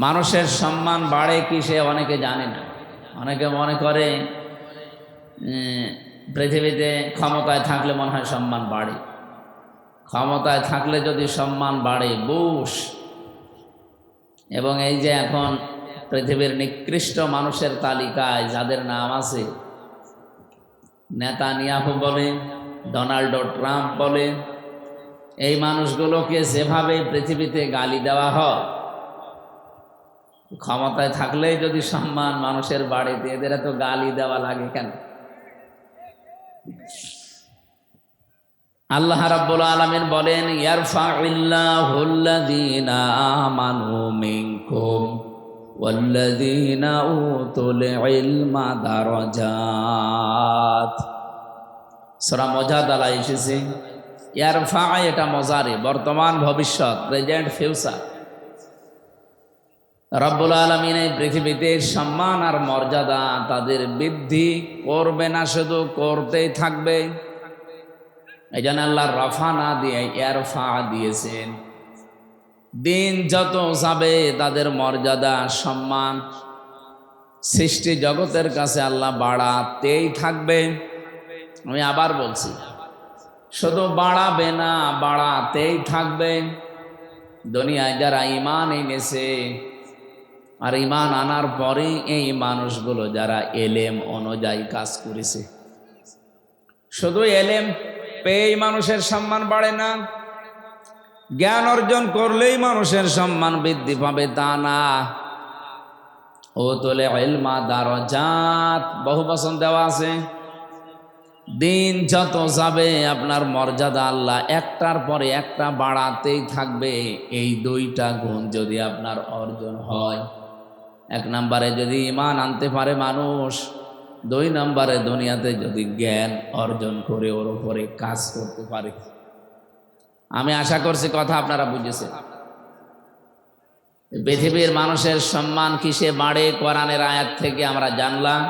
মানুষের সম্মান বাড়ে কি সে অনেকে জানে না। অনেকে মনে করে পৃথিবীতে ক্ষমতায় থাকলে মনে হয় সম্মান বাড়ে। ক্ষমতায় থাকলে যদি সম্মান বাড়ে বুশ এবং এই যে এখন পৃথিবীর নিকৃষ্ট মানুষের তালিকায় যাদের নাম আছে, নেতানিয়াহু বলে, ডোনাল্ড ট্রাম্প বলে, এই মানুষগুলোকে যেভাবে পৃথিবীতে গালি দেওয়া হয়, ক্ষমতায় থাকলেই যদি সম্মান মানুষের বাড়িতে, এদের এত গালি দেওয়া লাগে কেন? আল্লাহ রাব্বুল আলামিন বলেন, ইয়ারফাউল্লাহুল্লাযীনা আমানু মিনকুম ওয়াল্লাযীনা উতুল ইলমা দারাজাত। সূরা মুজাদালা এসেছে ইয়ারফা, এটা মজারে, বর্তমান ভবিষ্যৎ, প্রেজেন্ট ফিউচার। রব্বুল আলামিন এই পৃথিবীতে সম্মান আর মর্যাদা তাদের বৃদ্ধি করবে না, শুধু করতেই থাকবে। এই জন্য আল্লাহ রফা না দিয়ে ইয়ারফা দিয়েছেন। দিন যত যাবে তাদের মর্যাদা সম্মান সৃষ্টি জগতের কাছে আল্লাহ বাড়াতেই থাকবে। আমি আবার বলছি, শুধু বাড়াবে না, বাড়াতেই থাকবে। দুনিয়ায় যারা ঈমান এনেছে আর ঈমান আনার পরে এই মানুষগুলো যারা এলেম অনুযায়ী কাজ করেছে, শুধু এলেম পেয়েই মানুষের সম্মান বাড়ে না, জ্ঞান অর্জন করলেই মানুষের সম্মান বৃদ্ধি পাবে তা না। উতুল ইলমা দারাজাত, বহু বচন দেওয়া আছে। দিন যত যাবে আপনার মর্যাদা আল্লাহ একটার পরে একটা বাড়াতেই থাকবে। এই দুইটা গুণ যদি আপনার অর্জন হয়, এক নম্বরে যদি ঈমান আনতে পারে মানুষ, দুই নম্বরে দুনিয়াতে যদি জ্ঞান অর্জন করে ওর উপরে কাজ করতে পারে। আমি আশা করছি কথা আপনারা বুঝেছেন। পৃথিবীর মানুষের সম্মান কিসে বাড়ে কোরআনের আয়াত থেকে আমরা জানলাম।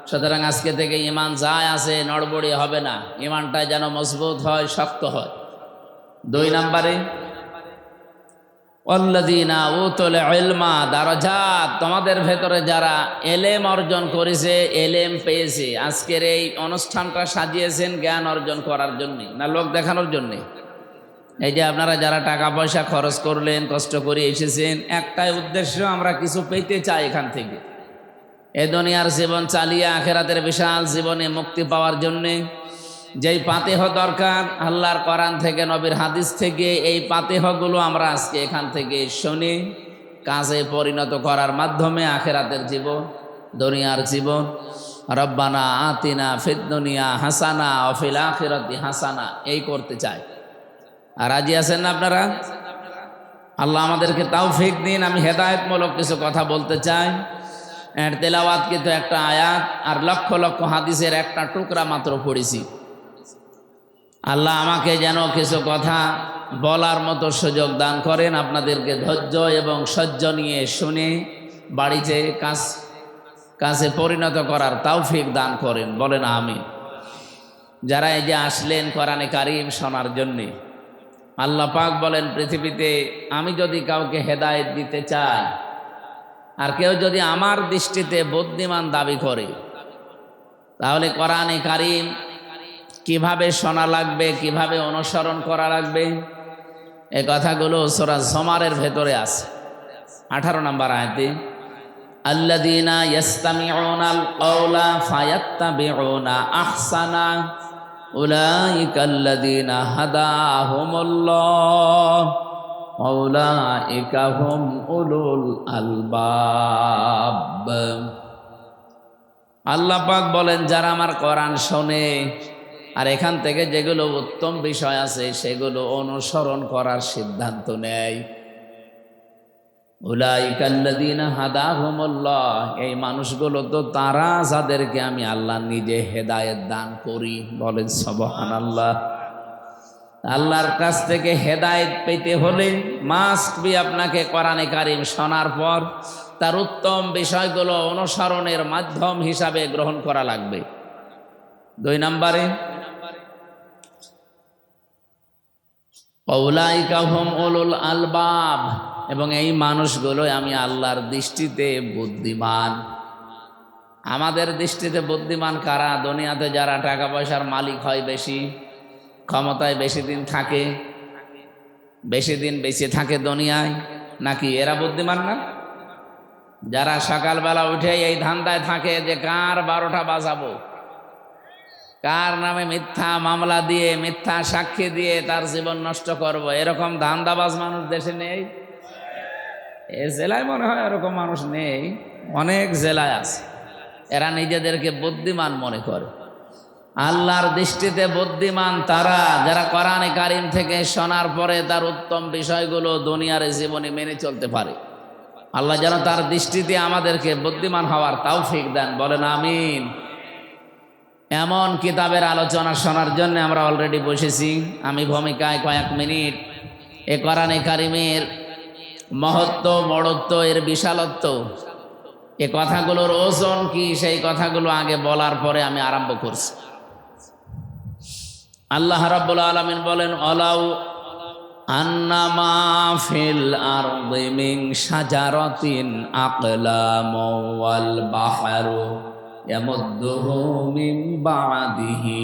সুতরাং আজকে থেকে ঈমান যায় আছে নড়বড়ি হবে না, ঈমানটা যেন মজবুত হয়, শক্ত হয়। দুই নম্বরে ওয়াল্লাযীনা উতুল ইলমা দারাজাত, তোমাদের ভেতরে যারা এলেম অর্জন করেছে, এলেম পেয়েছে, আজকের এই অনুষ্ঠানটা সাজিয়েছেন জ্ঞান অর্জন করার জন্য না লোক দেখানোর জন্যে? এই যে আপনারা যারা টাকা পয়সা খরচ করলেন, কষ্ট করে এসেছেন, একটাই উদ্দেশ্য, আমরা কিছু পেতে চাই এখান থেকে। এ দুনিয়ার জীবন চালিয়ে আখেরাতের বিশাল জীবনে মুক্তি পাওয়ার জন্যে যেই পাতেহ দরকার আল্লাহর কোরআন থেকে, নবীর হাদিস থেকে, এই পাতেহগুলো আমরা আজকে এখান থেকে শুনে কাজে পরিণত করার মাধ্যমে আখেরাতের জীবন, দুনিয়ার জীবন, রব্বানা আতিনা ফিদ দুনিয়া হাসানা ওয়া ফিল আখিরাতি হাসানা, এই করতে চাই। আর রাজি আছেন না আপনারা? আল্লাহ আমাদেরকে তৌফিক দিন। আমি হেদায়েতমূলক কিছু কথা বলতে চাই। এর তেলাওয়াত কিন্তু একটা আয়াত আর লক্ষ লক্ষ হাদিসের একটা টুকরা মাত্র পড়েছি। আল্লাহ আমাকে যেন কিছু কথা বলার মতো সুযোগ দান করেন, আপনাদেরকে ধৈর্য এবং সহ্য নিয়ে শুনে বাড়িতে কাজে পরিণত করার তৌফিক দান করেন, বলেন আমিন। যারা এই যে আসলেন কোরআনে কারীম শোনার জন্যে, আল্লাহ পাক বলেন পৃথিবীতে আমি যদি কাউকে হেদায়েত দিতে চাই, আর কেউ যদি আমার দৃষ্টিতে বুদ্ধিমান দাবি করে, তাহলে কোরআনে কারীম কিভাবে শোনা লাগবে, কিভাবে অনুসরণ করা লাগবে, এই কথাগুলো সূরা জুমারের ভেতরে আছে 18 নম্বর আয়াতে। আল্লাযীনা ইয়াস্তামিউনাল কাওলা ফায়াত্তাবিউনা আহসানা উলাইকাল্লাযীনা হাদাহুমুল্লাহ উলাইকা হুম উলুল আলবাব। আল্লাহ পাক বলেন যারা আমার কোরআন শোনে আর এখান থেকে যেগুলো উত্তম বিষয় আছে সেগুলো অনুসরণ করার সিদ্ধান্ত নেয়, উলাইকাল্লাযীনা হাদাহুমুল্লাহ, এই মানুষগুলো তো তারা যাদেরকে আমি আল্লাহ নিজে হেদায়েত দান করি, বলেন সুবহানাল্লাহ। আল্লাহর কাছ থেকে হেদায়েত পেতে হলে মাস্ট বি আপনাকে কোরআনে কারীম শোনার পর তার উত্তম বিষয়গুলো অনুসরণের মাধ্যম হিসাবে গ্রহণ করা লাগবে। দুই নম্বরে উলাইকা হুম উলুল আলবাব, এবং এই মানুষগুলো আমি আল্লাহর দৃষ্টিতে বুদ্ধিমান। আমাদের দৃষ্টিতে বুদ্ধিমান কারা? দুনিয়াতে যারা টাকা পয়সার মালিক হয়, বেশি ক্ষমতায় বেশি দিন থাকে, বেশি দিন বেঁচে থাকে দুনিয়ায়, নাকি এরা বুদ্ধিমান না? যারা সকালবেলা উঠে এই ধান্দায় থাকে যে কার 12টা বাজাবো, কার নামে মিথ্যা মামলা দিয়ে মিথ্যা সাক্ষী দিয়ে তার জীবন নষ্ট করব, এরকম ধান্দাবাজ মানুষ দেশে নেই? এ জেলায় মনে হয় এরকম মানুষ নেই, অনেক জেলায় আছে। এরা নিজেদেরকে বুদ্ধিমান মনে করে। আল্লাহর দৃষ্টিতে বুদ্ধিমান তারা যারা কোরআনে কারিম থেকে শোনার পরে তার উত্তম বিষয়গুলো দুনিয়ার জীবনে মেনে চলতে পারে। আল্লাহ যেন তার দৃষ্টিতে আমাদেরকে বুদ্ধিমান হওয়ার তৌফিক দেন, বলেন আমিন। এমন কিতাবের আলোচনা শোনার জন্য আমরা অলরেডি বসেছি। আমি ভূমিকায় কয়েক মিনিট এ কোরআনে কারিমের মহত্ব, বড়ত্ব, এর বিশালত্ব, এ কথাগুলোর ওজন কি, সেই কথাগুলো আগে বলার পরে আমি আরম্ভ করছি। আল্লাহ রাব্বুল আলামিন বলেন, অলাউ আন্নামা ফিল আরদি মিন শাজারাতিন আকলামু ওয়াল বাহরু ইয়ামুদ্দুহু মিন বা'দিহি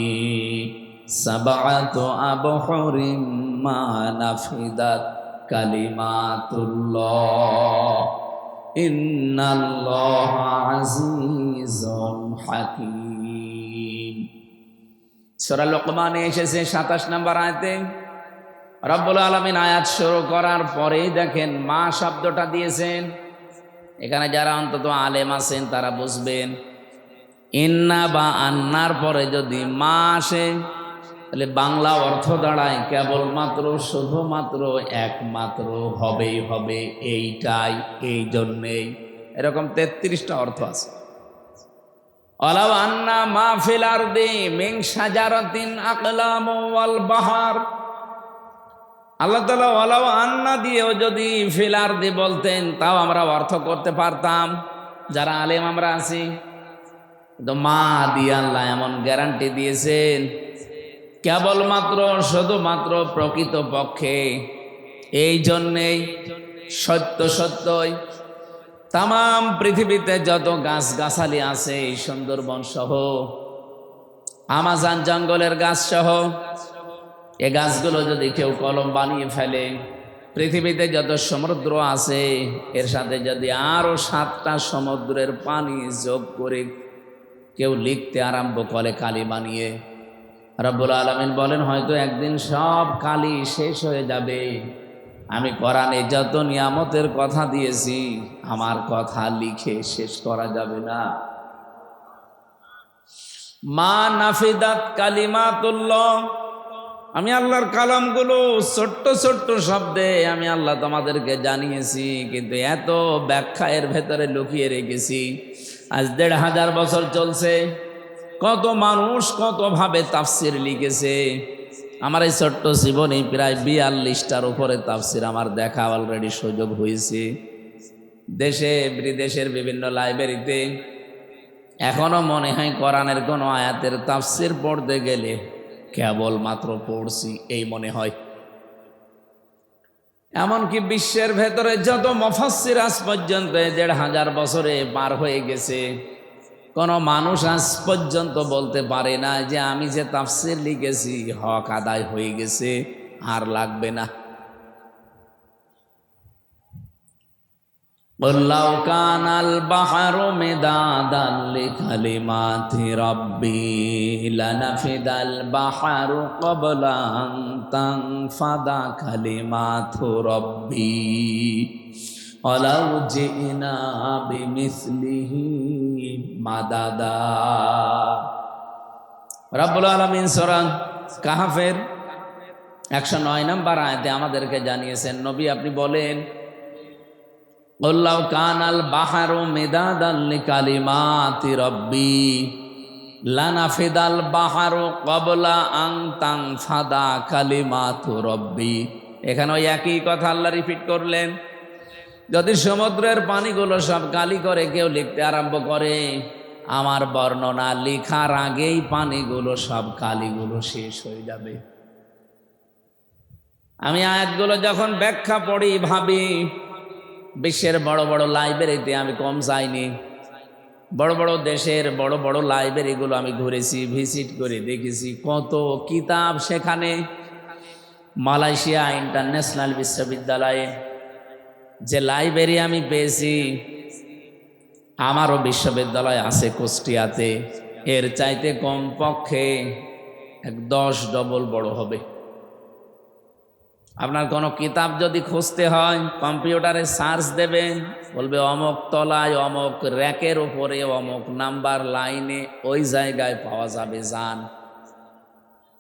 সাবআতু আবহুরিম মা নাফিদাত কালিমাতুল্লাহ ইন্নাল্লাহা আজিজুন হাকীম। সূরা লোকমানে এসেছে 27 নম্বর আয়াতে। রব্বুল আলামিন আয়াত শুরু করার পরেই দেখেন মা শব্দটা দিয়েছেন। এখানে যারা অন্তত আলেম আছেন তারা বুঝবেন, ইন্না বা আন্নার পরে যদি মা আসে তাহলে বাংলা অর্থ দাঁড়ায় কেবলমাত্র, শুধুমাত্র, একমাত্র, হবেই হবে, এইটাই, এই জন্যেই, এরকম 33টা অর্থ আছে। অলাউ আন্না মা ফিল আরদি মিন শাজারাতিন আকলামু ওয়াল বাহার। আল্লাহ তাআলা ওয়ালাউ আন্না দিয়েও যদি ফিল আরদি বলতেন তাও আমরা অর্থ করতে পারতাম, যারা আলেম আমরা আছি। তো মা দিয়ে আল্লাহ এমন গ্যারান্টি দিয়েছেন কেবলমাত্র, শুধুমাত্র, প্রকৃত পক্ষে, এই জন্যেই সত্য সত্যই তাম পৃথিবীতে যত গাছগাছালি আছে, এই সুন্দরবন সহ, আমাজন জঙ্গলের গাছ সহ, এ গাছগুলো যদি কেউ কলম বানিয়ে ফেলে, পৃথিবীতে যত সমুদ্র আছে এর সাথে যদি আরো 7টা সমুদ্রের পানি যোগ করে কেউ লিখতে আরম্ভ করে কালি বানিয়ে, রব্বুল আলামিন বলেন হয়তো একদিন সব কালি শেষ হয়ে যাবে। আমি কোরআনে যত নিয়ামতের কথা দিয়েছি আমার কথা লিখে শেষ করা যাবে না। মা নাফিদাত কালিমাতুল্লাহ, আমি আল্লাহর কালামগুলো ছোট্ট ছোট্ট শব্দে আমি আল্লাহ তোমাদেরকে জানিয়েছি, কিন্তু এত ব্যাখ্যা এর ভেতরে লুকিয়ে রেখেছি। আজ 1500 বছর চলছে, কত মানুষ কত ভাবে তাফসির লিখেছে। আমার এই ছোট্ট জীবনে প্রায় 42টার উপরে তাফসির আমার দেখা অলরেডি সুযোগ হয়েছে। দেশে বিদেশের বিভিন্ন লাইব্রেরিতে এখনো মনে হয় কোরআনের কোনো আয়াতের তাফসির পড়তে গেলে কেবলমাত্র পড়ছি এই মনে হয়। এমনকি বিশ্বের ভেতরে যত মুফাসসির আজ পর্যন্ত 1500 বছরে পার হয়ে গেছে, কোনো মানুষ আজ পর্যন্ত বলতে পারে না যে আমি যে তাফসির লিখেছি হক আদায় হয়ে গেছে, আর লাগবে না। আল্লাহু কানাল বাহরু মিদাদান লিকালিমাতি রাব্বি লানাফিদাল বাহরু ক্বাবলা আন তানফাদা কালিমাতু রাব্বি ওয়ালাউ জিনা বিমিসলিহি মাদাদা। রব্বুল আলামিন সূরা কাহফের 109 নম্বর আয়াতে আমাদেরকে জানিয়েছেন, নবী আপনি বলেন, আল্লাহু কানাল বাহরু মিদাদান লিকালিমাতি রাব্বি লানাফিদাল বাহরু ক্বাবলা আন তানফাদা কালিমাতু রাব্বি। এখানে ওই একই কথা আল্লাহ রিপিট করলেন। যদি সমুদ্রের পানিগুলো সব কালি করে কেউ লিখতে আরম্ভ করে, আমার বর্ণনা লেখার আগেই পানিগুলো সব কালিগুলো শেষ হয়ে যাবে। আমি আয়াতগুলো যখন ব্যাখ্যা পড়ি ভাবি বিশ্বের বড় বড় লাইব্রেরিতে আমি কম যাইনি, বড় বড় দেশের বড় বড় লাইব্রেরিগুলো আমি ঘুরেছি, ভিজিট করে দেখেছি কত কিতাব সেখানে। মালয়েশিয়া ইন্টারন্যাশনাল বিশ্ববিদ্যালয়ে যে লাইব্রেরি আমি পেয়েছি, আমারও বিশ্ববিদ্যালয় আছে কুষ্টিয়াতে, এর চাইতে কমপক্ষে 10 ডবল বড় হবে। আপনার কোনো কিতাব যদি খুঁজতে হয় কম্পিউটারে সার্চ দেবেন, বলবে অমুক তলায় অমুক র্যাকের উপরে অমুক নাম্বার লাইনে ওই জায়গায় পাওয়া যাবে, যান।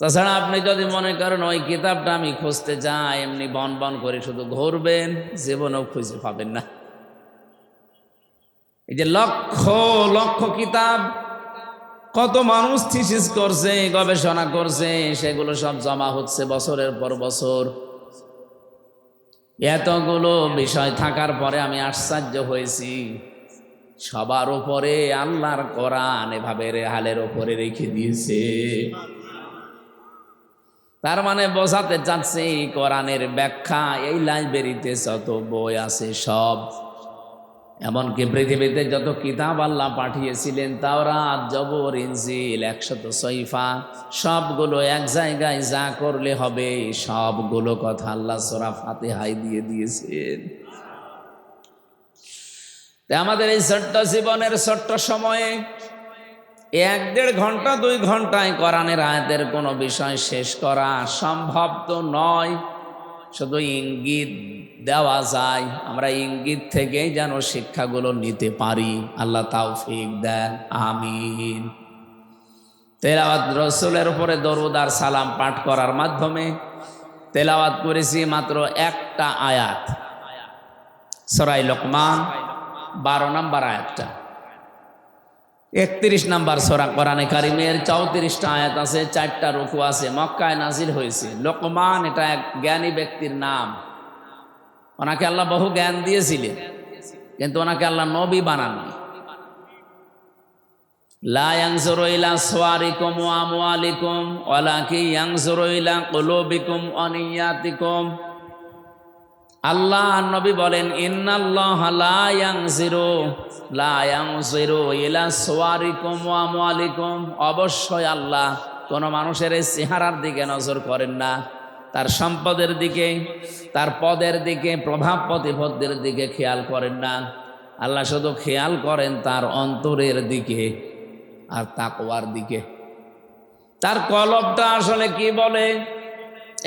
তাছাড়া আপনি যদি মনে করেন ওই কিতাবটা আমি খুঁজতে যাই, এমনি বন বন করে শুধু ঘুরবেন, জীবনেও খুঁজে পাবেন না। এই যে লক্ষ লক্ষ কিতাব, কত মানুষ থিসিস করছে, গবেষণা করছে, সেগুলো সব জমা হচ্ছে বছরের পর বছর। এতগুলো বিষয় থাকার পরে আমি আশ্চর্য হয়েছি, সবার উপরে আল্লাহর কোরআন এভাবে রেহালের উপরে রেখে দিয়েছে। তার মানে বোঝাতে চাচ্ছে কোরআনের ব্যাখ্যা এই লাইব্রেরিতে যত বই আছে সব, এমনকি পৃথিবীতে যত কিতাব আল্লাহ পাঠিয়েছিলেন, তাওরাত, জবর, ইনজিল, 100 সহিফা, সবগুলো এক জায়গায় যা করলে হবে সবগুলো কথা আল্লাহ সূরা ফাতিহায় দিয়ে দিয়েছেন। আমাদের এই ছোট্ট জীবনের ছোট্ট সময়ে 1-1.5 ঘন্টা 2 ঘন্টায় কোরআনের আয়াতের কোনো বিষয় শেষ করা সম্ভব তো নয়, শুধু ইঙ্গিত দেওয়া যায়। আমরা ইঙ্গিত থেকেই যেন শিক্ষাগুলো নিতে পারি, আল্লাহ তাওফিক দেন, আমিন। তেলাওয়াত, রসুলের উপরে দরুদ আর সালাম পাঠ করার মাধ্যমে তেলাওয়াত করেছি মাত্র একটা আয়াত, সূরা লোকমান 12 নম্বর আয়াতটা। 31 নম্বর সূরা কোরআনে কারিমের 34টা আয়াত আছে, 4টা রুকু আছে, মক্কায় নাজিল হয়েছে। লোকমান এটা এক জ্ঞানী ব্যক্তির নাম, ওনাকে আল্লাহ বহু জ্ঞান দিয়েছিলেন, কিন্তু ওনাকে আল্লাহ নবী বানাননি। লা ইয়ানজুরু ইলা সুওয়ারিকুম ওয়া আমওয়ালিকুম ওয়ালাকিন ইয়ানজুরু ইলা কুলুবিকুম ওয়া নিয়াতিকুম। আল্লাহ নবী বলেন, ইন্নাল্লাহা লা ইয়ানজিরু ইলা সুওয়ারিকুম ওয়া আমওয়ালিকুম। অবশ্যই আল্লাহ কোন মানুষের চেহারার দিকে নজর করেন না, তার সম্পদের দিকে, তার পদের দিকে, প্রভাব প্রতিপত্তির দিকে খেয়াল করেন না। আল্লাহ শুধু খেয়াল করেন তার অন্তরের দিকে আর তাকওয়ার দিকে। তার কলবটা আসলে কি বলে,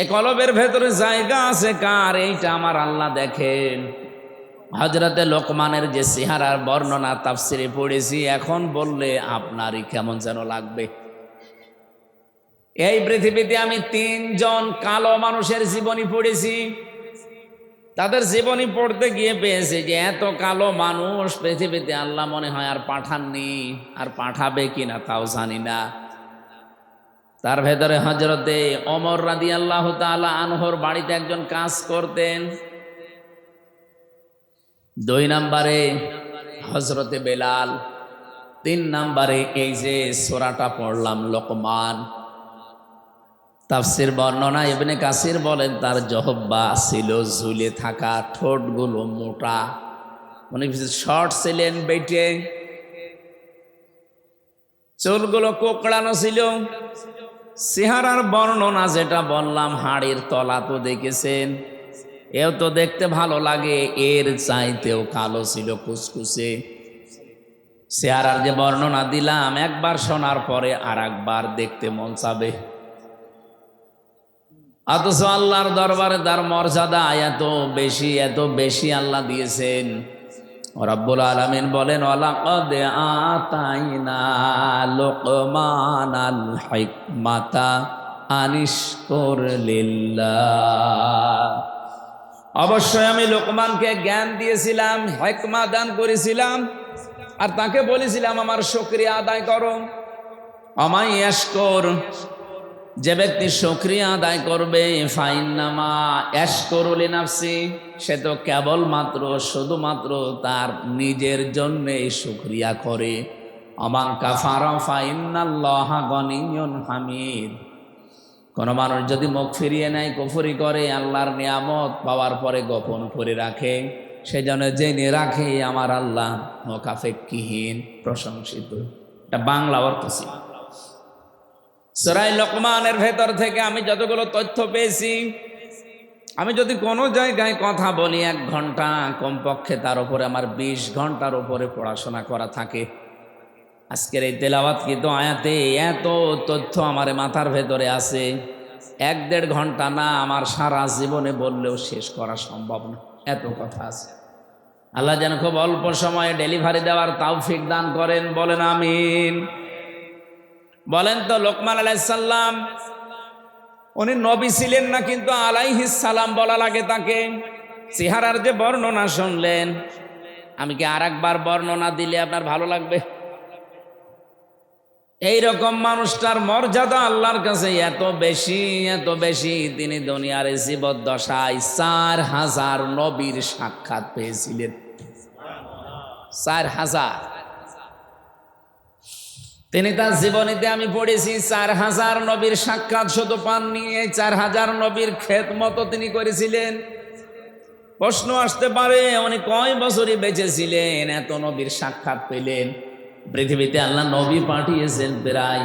এই কলবের ভেতরে জায়গা আছে কার, এইটা আমার আল্লাহ দেখেন। হযরতে লোকমানের যে চেহারার বর্ণনা তাফসিরে পড়েছি, এখন বললে আপনারই কেমন যেন লাগবে। এই পৃথিবীতে আমি 3 জন কালো মানুষের জীবনী পড়েছি। তাদের জীবনী পড়তে গিয়ে পেয়েছে যে এত কালো মানুষ পৃথিবীতে আল্লাহ মনে হয় আর পাঠাননি, আর পাঠাবে কিনা তাও জানি না। তার ভেতরে হযরতে ওমর রাদিয়াল্লাহু তাআলা আনহুর বাড়িতে একজন কাজ করতেন। 2 নম্বরে হযরতে বেলাল, 3 নম্বরে এই যে সূরাটা পড়লাম লোকমান। তাফসির বর্ণনা ইবনে কাসির বলেন তার জহব্বা ছিল ঝুলে থাকা, ঠোঁটগুলো মোটা, উনি শর্ট ছিলেন, বেটে, চুলগুলো কোকড়ানো ছিল। চেহারার বর্ণনা যেটা বললাম, হাড়ের তলা তো দেখেছেন, এও তো দেখতে ভালো লাগে, এর চাইতেও কালো ছিল, কুচকুচে। চেহারার যে বর্ণনা দিলাম, একবার শোনার পরে আর একবার দেখতে মন চাবে। অথচ আল্লাহর দরবারে তার মর্যাদা এত বেশি, এত বেশি আল্লাহ দিয়েছেন। রব্বুল আলামিন বলেন, ওয়ালাকাদ আতাইনা লুকমানাল হিকমাতা আনিশকুর লিল্লাহ। অবশ্যই আমি লোকমানকে জ্ঞান দিয়েছিলাম, হিকমা দান করেছিলাম, আর তাকে বলেছিলাম আমার শুকরিয়া আদায় করো। আমায় ইয়াশকুর, যে ব্যক্তি শুকরিয়া আদায় করবে, ফাইন্নামা ইয়াশকুরু লিনাফসি, সে তো কেবলমাত্র শুধুমাত্র তার নিজের জন্যে শুকরিয়া করে। আমান কাফারা ফাইন্নাল্লাহা গনিয়্যুন হামিদ। কোন মানুষ যদি মুখ ফিরিয়ে নেয়, কুফরি করে, আল্লাহর নিয়ামত পাওয়ার পরে গোপন করে রাখে, সেজন্য জেনে রাখে আমার আল্লাহ মোকাফেক্ষিহীন, প্রশংসিত। এটা বাংলা অর্থ ছিল। সূরা লোকমানের ভেতর থেকে আমি যতগুলো তথ্য পেয়েছি, আমি যদি কোনো জায়গায় কথা বলি 1 ঘন্টা, কমপক্ষে তার উপরে আমার 20 ঘন্টার উপরে পড়াশোনা করা থাকে। আজকের এই তেলাওয়াতকৃত আয়াতে এত তথ্য আমার মাথার ভেতরে আছে, 1-1.5 ঘন্টা না আমার সারা জীবনে বললেও শেষ করা সম্ভব না, এত কথা আছে। আল্লাহ যেন খুব অল্প সময়ে ডেলিভারি দেওয়ার তৌফিক দান করেন, বলেন আমিন। বলেন তো, লোকমান আলাইহিস সালাম উনি নবী ছিলেন না, কিন্তু আলাইহিস সালাম বলা লাগে তাকে। চেহারার যে বর্ণনা শুনলেন, আমি কি আরেকবার বর্ণনা দিলে আপনার ভালো লাগবে? এইরকম মানুষটার মর্যাদা আল্লাহর কাছে এত বেশি, এত বেশি, তিনি দুনিয়ার জীবদ্দশায় 4000 নবীর সাক্ষাৎ পেয়েছিলেন। 4000। তিনি তার জীবনীতে আমি পড়েছি 4000 নবীর সাক্ষাৎ শুধু পাননি, এই 4000 নবীর খেদমত তিনি করেছিলেন। প্রশ্ন আসতে পারে উনি কয় বছরই বেঁচে ছিলেন, এত নবীর সাক্ষাৎ পেলেন? পৃথিবীতে আল্লাহ নবী পাঠিয়েছেন প্রায়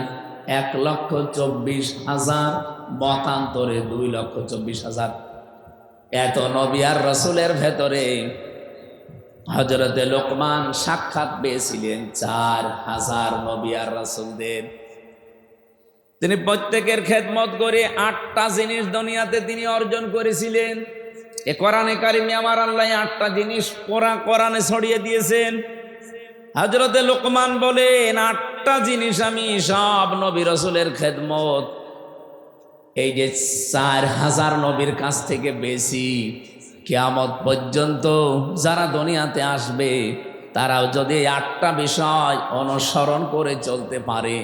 1,24,000, মতান্তরে 2,24,000। এত নবী আর রাসূলের ভেতরে হযরতে লোকমান সাক্ষাৎ পেয়েছিলেন 4000 নবী আর রাসূলদের। তিনি প্রত্যেকের খেদমত করে 8টা জিনিস দুনিয়াতে তিনি অর্জন করেছিলেন। এ কোরআনে কারিমে আমার আল্লাহ 8টা জিনিস পুরা কোরআনে ছড়িয়ে দিয়েছেন। হযরতে লোকমান বলেন, 8টা জিনিস আমি সব নবী রাসূলের খেদমত এই যে 4000 নবীর কাছ থেকে পেয়েছি। কিয়ামত পর্যন্ত যারা দুনিয়াতে আসবে, তারাও যদি 8টা বিষয় অনুসরণ করে চলতে পারে,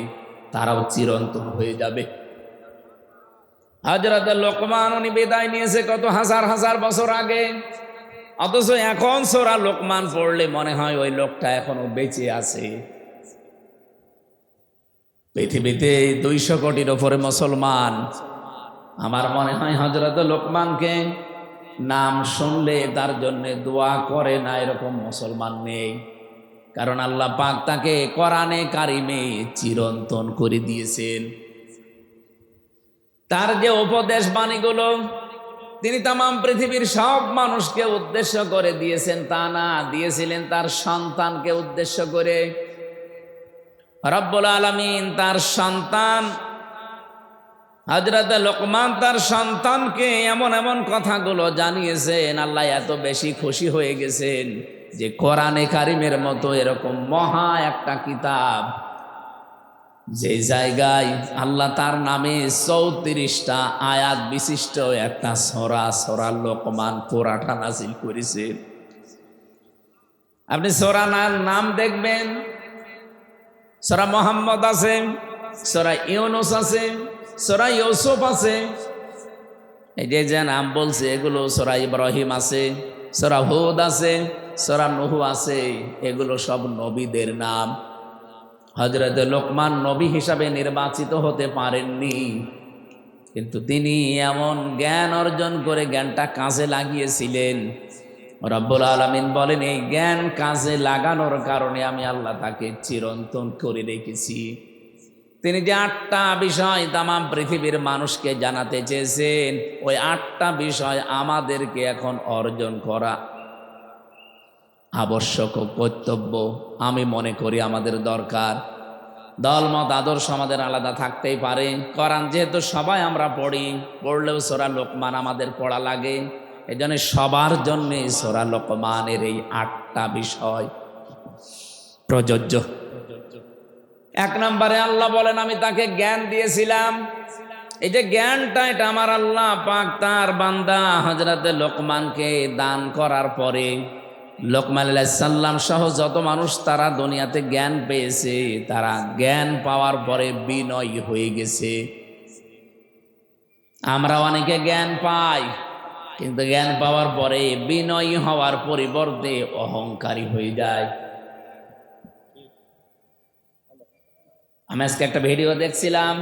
তারাও চিরন্তন হয়ে যাবে। হযরতে লোকমান উনি বিদায় নিয়েছে কত হাজার হাজার বছর আগে, অথচ এখন সূরা লোকমান পড়লে মনে হয় ওই লোকটা এখনো বেঁচে আছে। পৃথিবীতে 200 কোটির উপরে মুসলমান। আমার মনে হয় হযরতে লোকমানকে নাম শুনলে তার জন্য দোয়া করে না এরকম মুসলমান নেই। কারণ আল্লাহ পাক তাকে কোরআনে কারিমে চিরন্তন করে দিয়েছেন। তার যে উপদেশ বাণীগুলো তিনি তাম পৃথিবীর সব মানুষকে উদ্দেশ্য করে দিয়েছেন তা না, দিয়েছিলেন তার সন্তানকে উদ্দেশ্য করে। রব্বুল আলামিন তার সন্তান হযরত লোকমান তার সন্তানকে এমন এমন কথাগুলো জানিয়েছেন, আল্লাহ এত বেশি খুশি হয়ে গেছেন যে কোরআনে কারিমের মতো এরকম মহা একটা কিতাব, যে জায়গায় আল্লাহ তার নামে 34টা আয়াত বিশিষ্ট একটা সূরা লোকমান পুরাটা নাযিল করেছেন। আপনি সূরার নাম দেখবেন, সূরা মুহাম্মদ আছে, সূরা ইউনূস আছে, সূরা ইউসুফ আছে। এই যে নাম বলছে এগুলো সূরা ইব্রাহিম আছে, সূরা হুদ আছে, সূরা নূহ আছে, এগুলো সব নবীদের নাম। হযরত লোকমান নবী হিসাবে নির্বাচিত হতে পারেননি, কিন্তু তিনি এমন জ্ঞান অর্জন করে জ্ঞানটা কাজে লাগিয়েছিলেন। রব্বুল আলামিন বলেন, এই জ্ঞান কাজে লাগানোর কারণে আমি আল্লাহ তাকে চিরন্তন করে রেখেছি। তিনি যে 8টা বিষয় তাম পৃথিবীর মানুষকে জানাতে চেয়েছেন, ওই 8টা বিষয় আমাদেরকে এখন অর্জন করা আবশ্যক ও কর্তব্য। আমি মনে করি আমাদের দরকার। দলমত আদর্শ আমাদের আলাদা থাকতেই পারে, কোরআন যেহেতু সবাই আমরা পড়ি, পড়লেও সূরা লোকমান আমাদের পড়া লাগে। এই জন্য সবার জন্যে সূরা লোকমানের এই 8টা বিষয় প্রযোজ্য। 1 নম্বরে আল্লাহ বলেন, আমি তাকে জ্ঞান দিয়েছিলাম। এই যে জ্ঞানটা, এটা আমার আল্লাহ পাক তার বান্দা হযরতে লোকমানকে দান করার পরে, লোকমান আলাইহিস সালাম সহ যত মানুষ তারা দুনিয়াতে জ্ঞান পেয়েছে, তারা জ্ঞান পাওয়ার পরে বিনয়ী হয়ে গেছে। আমরা অনেকে জ্ঞান পাই, কিন্তু জ্ঞান পাওয়ার পরে বিনয়ী হওয়ার পরিবর্তে অহংকারী হয়ে যায়। আমি আজকে একটা ভিডিও দেখছিলাম,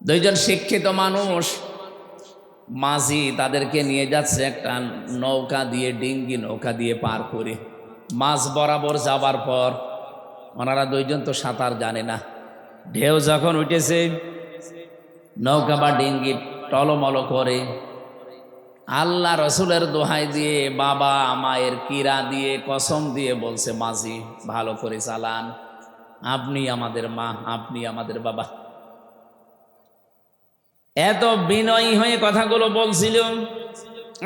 2জন শিক্ষিত মানুষ মাঝি তাদেরকে নিয়ে যাচ্ছে একটা নৌকা দিয়ে, ডিঙ্গি নৌকা দিয়ে পার করে। মাঝ বরাবর যাবার পর ওনারা দুইজন তো সাঁতার জানে না, ঢেউ যখন উঠেছে নৌকা বা ডিঙ্গি টলমল করে, আল্লাহ রসুলের দোহাই দিয়ে, বাবা মায়ের কিরা দিয়ে, কসম দিয়ে বলছে, মাঝি ভালো করে চালান, আপনি আমাদের মা, আপনি আমাদের বাবা। এত বিনয়ী হয়ে কথাগুলো বলছিল।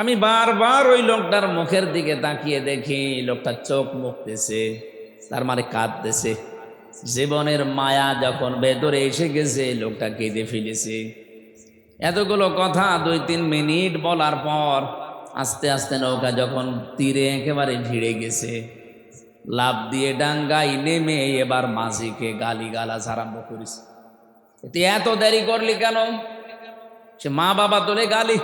আমি বারবার ওই লোকটার মুখের দিকে তাকিয়ে দেখি, লোকটা চোখ মুখতেছে, তার মানে কাঁদতেছে। জীবনের মায়া যখন ভেতরে এসে গেছে, লোকটা কেঁদে ফেলেছে। এতগুলো কথা 2-3 মিনিট বলার পর আস্তে আস্তে নৌকা যখন তীরে একেবারে ভিড়ে গেছে, লাফ দিয়ে ডাঙ্গায় নেমে এবার মাঝিকে গালিগালাজ আরম্ভ করেছে। তুই এত দেরি করলি কেন? সে মা বাবা তোলে গালি।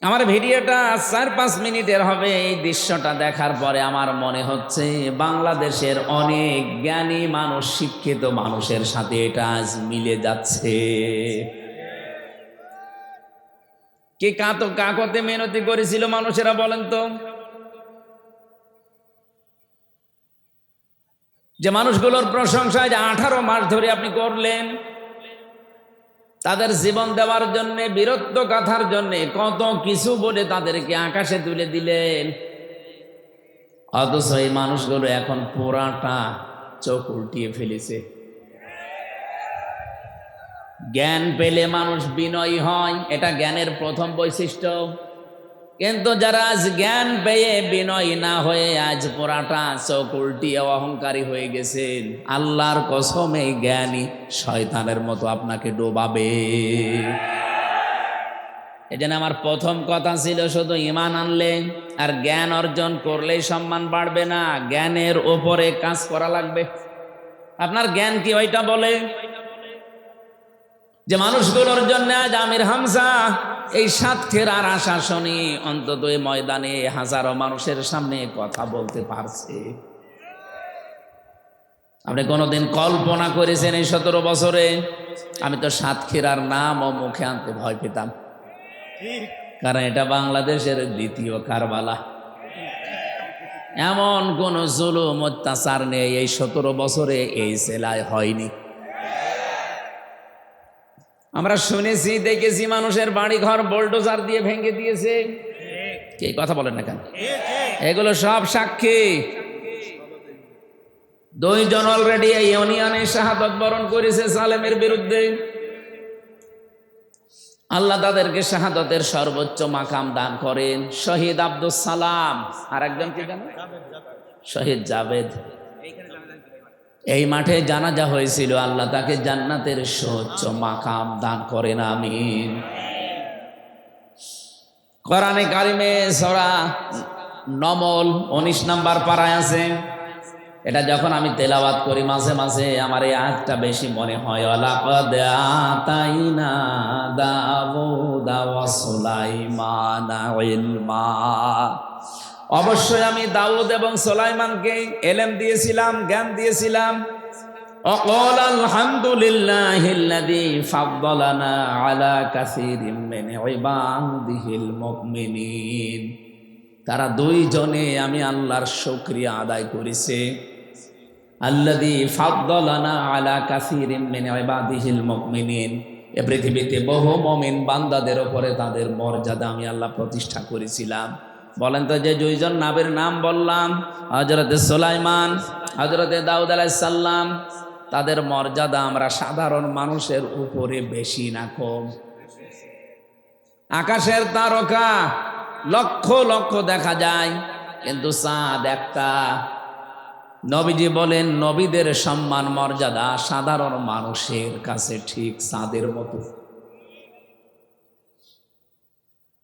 আমার ভিডিওটা 4-5 মিনিটের হবে। এই দৃশ্যটা দেখার পরে আমার মনে হচ্ছে বাংলাদেশের অনেক জ্ঞানী মানুষ, শিক্ষিত মানুষের সাথে এটা আজ মিলে যাচ্ছে। কে কাকতে মেহনতি করেছিল মানুষেরা বলেন তো? যে মানুষগুলোর প্রশংসায় যে 18 মাস ধরে আপনি করলেন, তাদের জীবন দেওয়ার জন্য, বীরত্ব গাথার জন্য কত কিছু বলে তাদেরকে আকাশে তুলে দিলেন। অথচ এই মানুষগুলো এখন পুরাটা চোখ উল্টিয়ে ফেলেছে। জ্ঞান পেলে মানুষ বিনয়ী হয়, এটা জ্ঞানের প্রথম বৈশিষ্ট্য। কিন্তু যারা আজ জ্ঞান পেয়ে বিনয়ী না হয়ে আজ পুরাটা চোখ উল্টিয়ে অহংকারী হয়ে গেছেন, আল্লাহর কসমে জ্ঞানী শয়তানের মতো আপনাকে ডোবাবে। এজন্য আমার প্রথম কথা ছিল, শুধু ঈমান আনলে আর জ্ঞান অর্জন করলেই সম্মান বাড়বে না, জ্ঞানের ওপরে কাজ করা লাগবে। আপনার জ্ঞান কি ওইটা বলে? যে মানুষগুলোর জন্য আজ আমির হামজা এই সাতক্ষীরার আশাসনী অন্তত এই ময়দানে হাজারো মানুষের সামনে কথা বলতে পারছে। আপনি কোনোদিন কল্পনা করেছেন এই 17 বছরে? আমি তো সাতক্ষীরার নাম ও মুখে আনতে ভয় পেতাম, কারণ এটা বাংলাদেশের দ্বিতীয় কারবালা। এমন কোন জুলুম অত্যাচার নেই এই 17 বছরে এই জেলায় হয়নি। আমরা শুনেছি, দেখেছি, মানুষের বাড়ি ঘর বোল্ডোজার দিয়ে ভেঙে দিয়েছে। কে কথা বলেন না কেন? এগুলো সব সাক্ষী। 2 জন অলরেডি এই ইউনিয়নে শাহাদাত বরণ করেছে সালেমের বিরুদ্ধে। আল্লাহ তাদেরকে শাহাদাতের সর্বোচ্চ মাকাম দান করেন। শহীদ আব্দুল সালাম আর একজন কি জানেন? শহীদ জাভেদ। এই মাঠে জানাজা হয়েছিল, আল্লাহ তাকে জান্নাতের সর্বোচ্চ মাকাম দান করেন, আমিন। কোরআনে কারিমে সূরা নমল 19 নম্বর পারায় আছে। এটা যখন আমি তেলাওয়াত করি মাঝে মাঝে আমার এই আয়াতটা বেশি মনে হয়। ওয়ালাকাদ আতাইনা দাউদা ওয়া সুলাইমানা ইলমা। অবশ্যই আমি দাউদ এবং সুলাইমানকে ইলম দিয়েছিলাম, জ্ঞান দিয়েছিলাম। ওয়াকাল আলহামদুলিল্লাহিল্লাযী ফাদ্দালানা আলা কাসীরিম মিন ইবাদিহিল মুমিনিন। তারা 2 জনে আমি আল্লাহর শুকরিয়া আদায় করেছে। আল্লাযী ফাদ্দালানা আলা কাসীরিম মিন ইবাদিহিল মুমিনিন। এই পৃথিবীতে বহু মুমিন বান্দাদের উপরে তাদের মর্যাদা আমি আল্লাহ প্রতিষ্ঠা করেছিলাম। বলেন তো, যে 2 জন নবীর নাম বললাম, হযরতে সুলাইমান, হযরতে দাউদ আলাইহিস সালাম, তাদের মর্যাদা আমরা সাধারণ মানুষের উপরে বেশি না কম? আকাশের তারকা লক্ষ লক্ষ দেখা যায়, কিন্তু চাঁদ একটা। নবীজি বলেন, নবীদের সম্মান মর্যাদা সাধারণ মানুষের কাছে ঠিক চাঁদের মতো।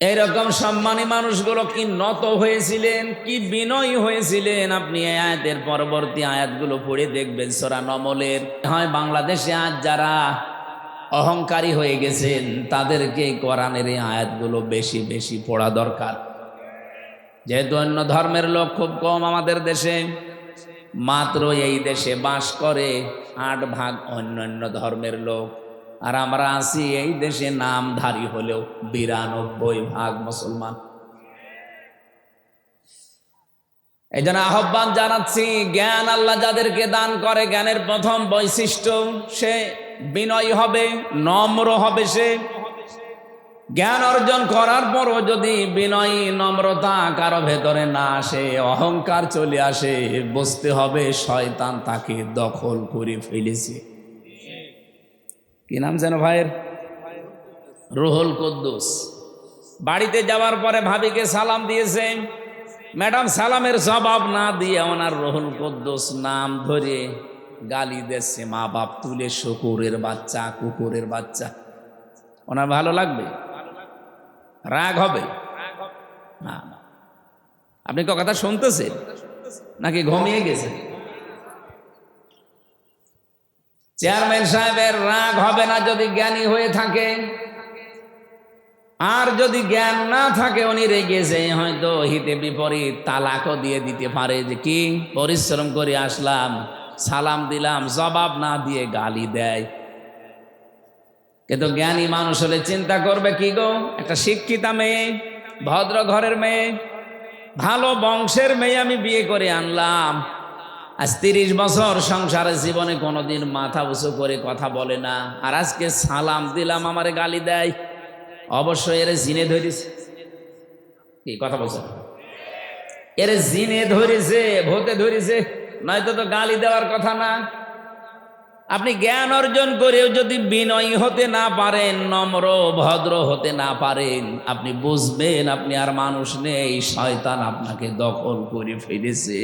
এইরকম সম্মানী মানুষগুলো কি নত হয়েছিলেন, কি বিনয়ী হয়েছিলেন। আপনি এই আয়াতের পরবর্তী আয়াতগুলো পড়ে দেখবেন সূরা নমলের। হয় বাংলাদেশে আজ যারা অহংকারী হয়ে গেছেন তাদেরকে কোরআনের এই আয়াতগুলো বেশি বেশি পড়া দরকার। যেহেতু অন্য ধর্মের লোক খুব কম আমাদের দেশে, মাত্র এই দেশে বাস করে 8 ভাগ অন্যান্য ধর্মের লোক, আর আমরা আছি এই দেশে নামধারী হলেও 92% মুসলমান। এই জন্য আহ্বান জানাচ্ছি, জ্ঞান আল্লাহ যাদেরকে দান করে, জ্ঞানের প্রথম বৈশিষ্ট্য সে বিনয়ী হবে, নম্র হবে। সে জ্ঞান অর্জন করার পরও যদি বিনয়ী নম্রতা কারো ভেতরে না আসে, অহংকার চলে আসে, বুঝতে হবে শয়তান তাকে দখল করে ফেলেছে। কি নাম যেন ভাইয়ের? রুহুল কুদ্দুস। বাড়িতে যাওয়ার পরে ভাবিকে সালাম দিয়েছে, ম্যাডাম সালামের জবাব না দিয়ে ওনার রুহুল কুদ্দুস নাম ধরে গালি দিচ্ছে, মা বাপ তুলে, শুকুরের বাচ্চা, কুকুরের বাচ্চা। ওনার ভালো লাগবে? রাগ হবে না? আপনি কথা শুনতেছেন নাকি ঘুমিয়ে গেছেন? চেয়ারম্যান সাহেবের রাগ হবে না যদি জ্ঞানী হয়ে থাকে। আর যদি জ্ঞান না থাকে, উনি রেগেছে, হয়তো হিতে বিপরীত তালাকও দিয়ে দিতে পারে, যে কি পরিশ্রম করে আসলাম, সালাম দিলাম, জবাব না দিয়ে গালি দেয়। কিন্তু জ্ঞানী মানুষ হলে চিন্তা করবে, কি গো, একটা শিক্ষিতা মেয়ে, ভদ্র ঘরের মেয়ে, ভালো বংশের মেয়ে আমি বিয়ে করে আনলাম, আজ 30 বছর সংসারের জীবনে কোনোদিন মাথা উঁচু করে কথা বলে না, আর আজকে সালাম দিলাম আমারে গালি দেয়। অবশ্যই এর জিনে ধরেছে। কি কথা বলছেন? এর জিনে ধরেছে, ভূতে ধরেছে, নয়তো তো গালি দেওয়ার কথা না। আপনি জ্ঞান অর্জন করেও যদি বিনয়ী হতে না পারেন, নম্র ভদ্র হতে না পারেন, আপনি বুঝবেন আপনি আর মানুষ নেই, শয়তান আপনাকে দখল করে ফেলেছে।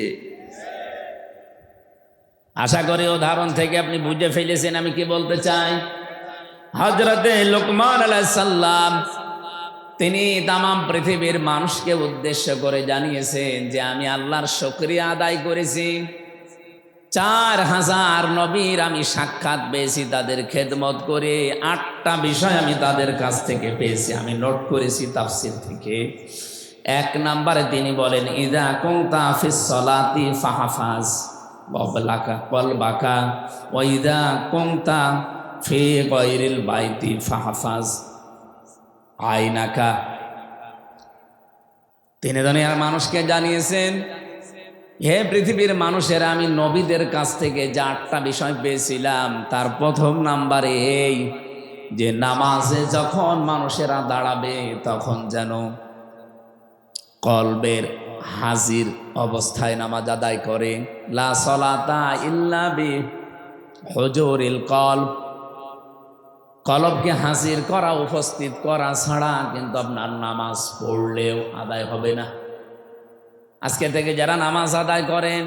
আশা করি উদাহরণ থেকে আপনি বুঝে ফেলেছেন আমি কি বলতে চাই। হযরতে লোকমান আলাইহিস সালাম তিনি তামাম পৃথিবীর মানুষকে উদ্দেশ্য করে জানিয়েছেন যে আমি আল্লাহর শুকরিয়া আদায় করেছি। 4000 নবীর আমি সাক্ষাৎ পেয়েছি, তাদের খেদমত করে 8টা বিষয় আমি তাদের কাছ থেকে পেয়েছি, আমি নোট করেছি তাফসীর থেকে। 1 নম্বরে তিনি বলেন, ইযা কুনতা ফিস সালাতি ফাহফাজ কলবাকা ওয়া ইযা কুনতা ফি গায়রিল বাইতি ফাহফাজ আইনাকা। তিনি দুনিয়ার মানুষকে জানিয়েছেন, হে পৃথিবীর মানুষেরা, আমি নবীদের কাছ থেকে যে 8টা বিষয় পেয়েছিলাম, তার প্রথম নাম্বারে এই যে নামাজে যখন মানুষেরা দাঁড়াবে তখন যেন কলবের হাজির অবস্থায় নামাজ আদায় করে। লা সলাতা ইল্লা বি হুজুরিল কলব, কলবকে হাজির করা, উপস্থিত করা ছাড়া কিন্তু আপনার নামাজ পড়লেও আদায় হবে না। আজকে থেকে যারা নামাজ আদায় করেন,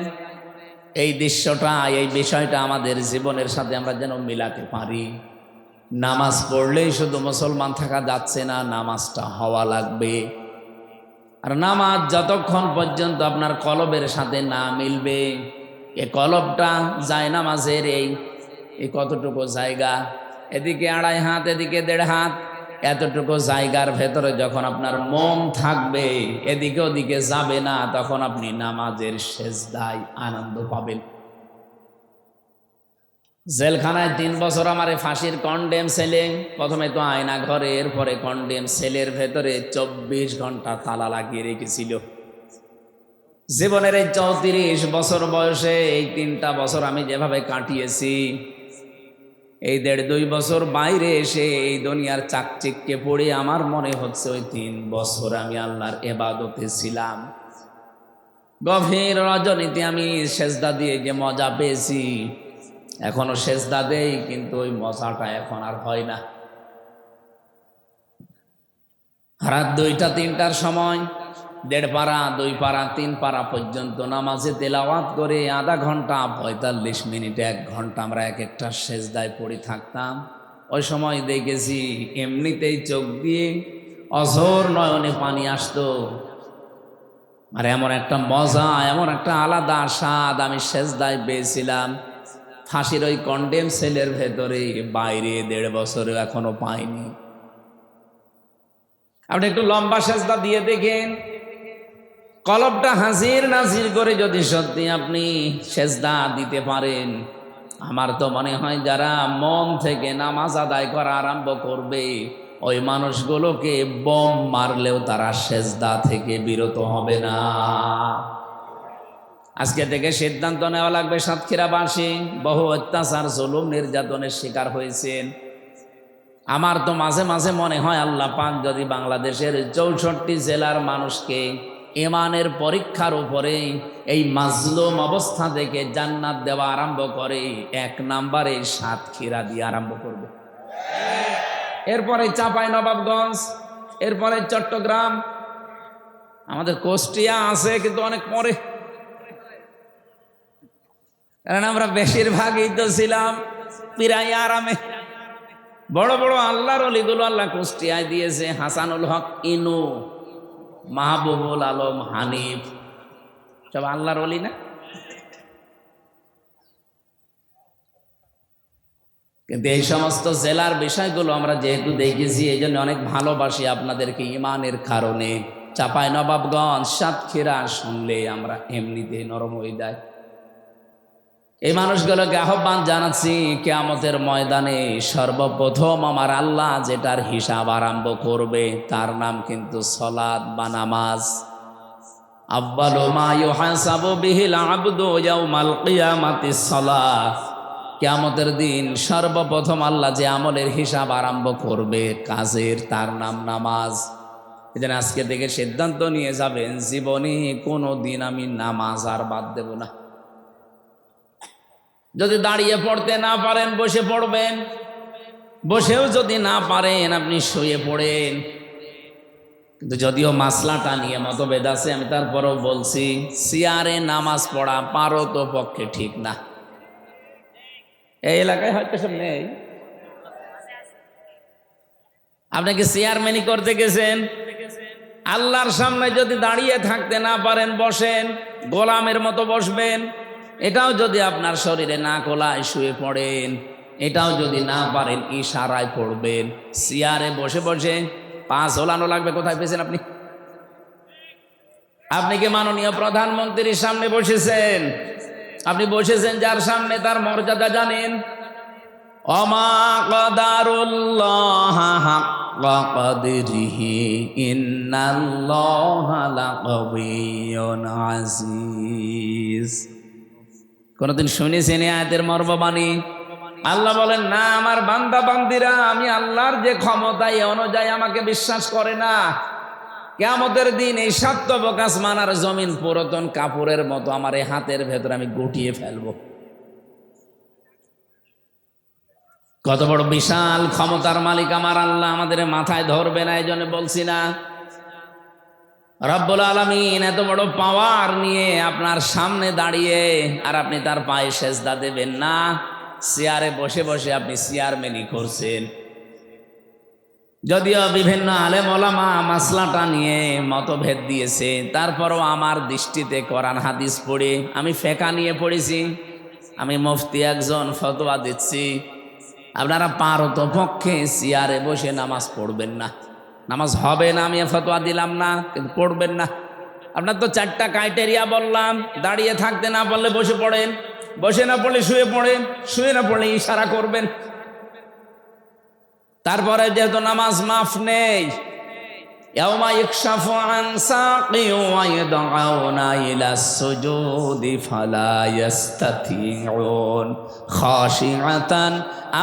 এই দৃশ্যটা, এই বিষয়টা আমাদের জীবনের সাথে আমরা যেন মিলাতে পারি। নামাজ পড়লেই শুধু মুসলমান থাকা যাচ্ছে না, নামাজটা হওয়া লাগবে। আর নামাজ যতক্ষণ পর্যন্ত আপনার কলবের সাথে না মিলবে, এ কলবটা যায় নামাজের এই কতটুকু জায়গা, এদিকে 2.5 হাত, এদিকে 1.5 হাত, এতটুকু জায়গার ভেতরে যখন আপনার মন থাকবে, এদিকে ওদিকে যাবে না, তখন আপনি নামাজের সেজদায় আনন্দ পাবেন। জেলখানায় 3 বছর আমারে ফাঁসির কন্ডেম সেলে, প্রথমে তো আয়না ঘরে, এরপরে কন্ডেম সেলের ভেতরে 24 ঘন্টা তালা লাগিয়ে রেখেছিল। জীবনের এই 34 বছর বয়সে এই 3টা বছর আমি যেভাবে কাটিয়েছি, এই 1.5-2 বছর বাইরে এসে এই দুনিয়ার চাকচিক্যে পড়ে আমার মনে হচ্ছে ওই 3 বছর আমি আল্লাহর ইবাদতে ছিলাম। গভীর রজনীতে আমি সেজদা দিয়ে যে মজা পেয়েছি, এখনো সেজদা দেই, কিন্তু ওই মজাটা এখন আর হয় না। রাত 2টা-3টার সময় 1.5 পারা, 2 পারা, 3 পারা পর্যন্ত নামাজে তেলাওয়াত করে আধা ঘন্টা, 45 মিনিট, 1 ঘন্টা আমরা এক একটা সেজদায় পড়ে থাকতাম। ওই সময় দেখেছি এমনিতেই চোখ দিয়ে অঝোর নয়নে পানি আসতো। আর এমন একটা মজা, এমন একটা আলাদা স্বাদ আমি সেজদায় পেয়েছিলাম, ফাঁসির ওই কন্ডেম সেলের ভেতরে, বাইরে 1.5 বছরেও এখনো পাইনি। আপনি একটু লম্বা সেজদা দিয়ে দেখেন, কলবটা হাজির নাজির করে যদি সত্যি আপনি সেজদা দিতে পারেন, আমার তো মনে হয় যারা মন থেকে নামাজ আদায় করা আরম্ভ করবে ওই মানুষগুলোকে বোম মারলেও তারা সেজদা থেকে বিরত হবে না। আজকে থেকে সিদ্ধান্ত নেওয়া লাগবে। সাতক্ষীরাবাসী বহু অত্যাচার জুলুম নির্যাতনের শিকার হয়েছেন। আমার তো মাঝে মাঝে মনে হয় আল্লাহ পাক যদি বাংলাদেশের 64 জেলার মানুষকে ইমানের পরীক্ষার উপরে এই মাজলুম অবস্থা থেকে জান্নাত দেওয়া আরম্ভ করে, 1 নম্বরে সাতক্ষীরা দিয়ে আরম্ভ করবে, এরপরে চাঁপাইনবাবগঞ্জ, এরপরে চট্টগ্রাম, আমাদের কুষ্টিয়া আছে কিন্তু অনেক পরে, কারণ আমরা বেশিরভাগই তো ছিলাম পিরাই আরামে। বড় বড় আল্লাহর অলিগুলো আল্লাহ কুষ্টিয়ায় দিয়েছে। হাসানুল হক ইনু, মাহবুবুল আলম হানিফ, সব আল্লাহর অলি না? কিন্তু এই সমস্ত জেলার বিষয়গুলো আমরা যেহেতু দেখেছি এই জন্য অনেক ভালোবাসি আপনাদেরকে ইমানের কারণে। চাঁপাইনবাবগঞ্জ, সাতক্ষীরা শুনলে আমরা এমনিতে নরম হয়ে যায়। এই মানুষগুলোকে আহ্বান জানাচ্ছি, কিয়ামতের ময়দানে সর্বপ্রথম আমার আল্লাহ যেটার হিসাব আরম্ভ করবে তার নাম কিন্তু সালাত বা নামাজ। আউয়ালু মা ইউহাসাবু বিহিল আবদু ইয়াউমাল কিয়ামাতিস সালাহ। কিয়ামতের দিন সর্বপ্রথম আল্লাহ যে আমলের হিসাব আরম্ভ করবে কাজের, তার নাম নামাজ। এজন্য আজকে থেকে সিদ্ধান্ত নিয়ে যাবেন, জীবনে কোনো দিন আমি নামাজ আর বাদ দেব না। যদি দাঁড়িয়ে পড়তে না পারেন বসে পড়বেন, বসেও যদি না পারেন আপনি শুয়ে পড়েন। কিন্তু যদিও মাসলাটা নিয়ে মতভেদ আছে, আমি তারপরেও বলছি চেয়ারে নামাজ পড়া পারো তো পক্ষে ঠিক না। এই এলাকায় হয়তো সব নেই। আপনি কি চেয়ারম্যানই করতে গেছেন? আল্লাহর সামনে যদি দাঁড়িয়ে থাকতে না পারেন বসেন, গোলামের মতো বসবেন। এটাও যদি আপনার শরীরে না কোলায় শুয়ে পড়েন, এটাও যদি না পারেন ইশারায় পড়বেন। চেয়ারে বসে বসে পা ঝোলানো লাগবে। কোথায় পেয়েছেন আপনি? আপনি কি মাননীয় প্রধানমন্ত্রীর সামনে বসেছেন? আপনি বসেছেন যার সামনে, তার মর্যাদা জানেন? ওমা কদারুল্লাহ হাক্কা কদরিহি ইন্নাল্লাহা লাকাবিয়্যুন আজিজ। কোনদিন শুনেছেন এই আয়াতের মর্মবাণী? আল্লাহ বলেন না, আমার বান্দা বান্দিরা আমি আল্লাহর যে ক্ষমতা এই অনুযায়ী আমাকে বিশ্বাস করে না। কিয়ামতের দিন এই সাতবক আসমান আর জমিন পুরাতন কাপড়ের মতো আমার এই হাতের ভেতরে আমি গুটিয়ে ফেলবো। কত বড় বিশাল ক্ষমতার মালিক আমার আল্লাহ, আমাদের মাথায় ধরবে না। এই জন্য বলছি না, রব্বুল আলামিন এত বড় পাওয়ার নিয়ে আপনার সামনে দাঁড়িয়ে আর আপনি তার পায়ে সেজদা দেবেন না। চেয়ারে বসে বসে আপনি চেয়ারম্যানই করছেন। যদিও বিভিন্ন আলেম ওলামা মাসলাটা নিয়ে মতভেদ দিয়েছে, তারপরও আমার দৃষ্টিতে কোরআন হাদিস পড়ে, আমি ফেকা নিয়ে পড়েছি, আমি মুফতি একজন, ফতোয়া দিচ্ছি, আপনারা পারত পক্ষে চেয়ারে বসে নামাজ পড়বেন না। নামাজ হবে না আমি ফতোয়া দিলাম না, কিন্তু পড়বেন না। আপনার তো 4টা ক্রাইটেরিয়া বললাম। দাঁড়িয়ে থাকতে না পারলে বসে পড়েন, বসে না পড়লে শুয়ে পড়েন, শুয়ে না পড়লে ইশারা করবেন। তারপরে যেহেতু নামাজ মাফ নেই, ইয়াউমা ইকশাফু আন সাকি ওয়া ইয়াদউনা ইলাস সুজুদি ফালা ইস্তাতিউন খাশিআতান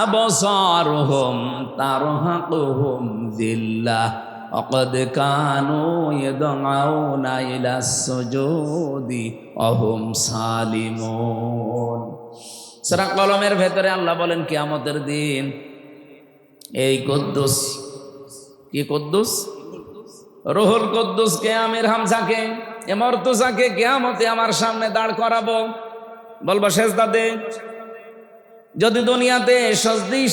আবসারুহুম তারহাকুহুম যিল্লাহ ওয়া ক্বাদ কানু ইয়াদউনা ইলাস সুজুদি ওয়া হুম সালিমুন। সূরা কলমের ভেতরে আল্লাহ বলেন কিয়ামতের দিন এই কুদ্দুস, কি কুদ্দুস? রুহুল কুদ্দুসকে, আমির হামজাকে, এ মর্তুজাকে কিয়ামতে আমার সামনে দাঁড় করাবো, বলবো সেজদা দে। যদি দুনিয়াতে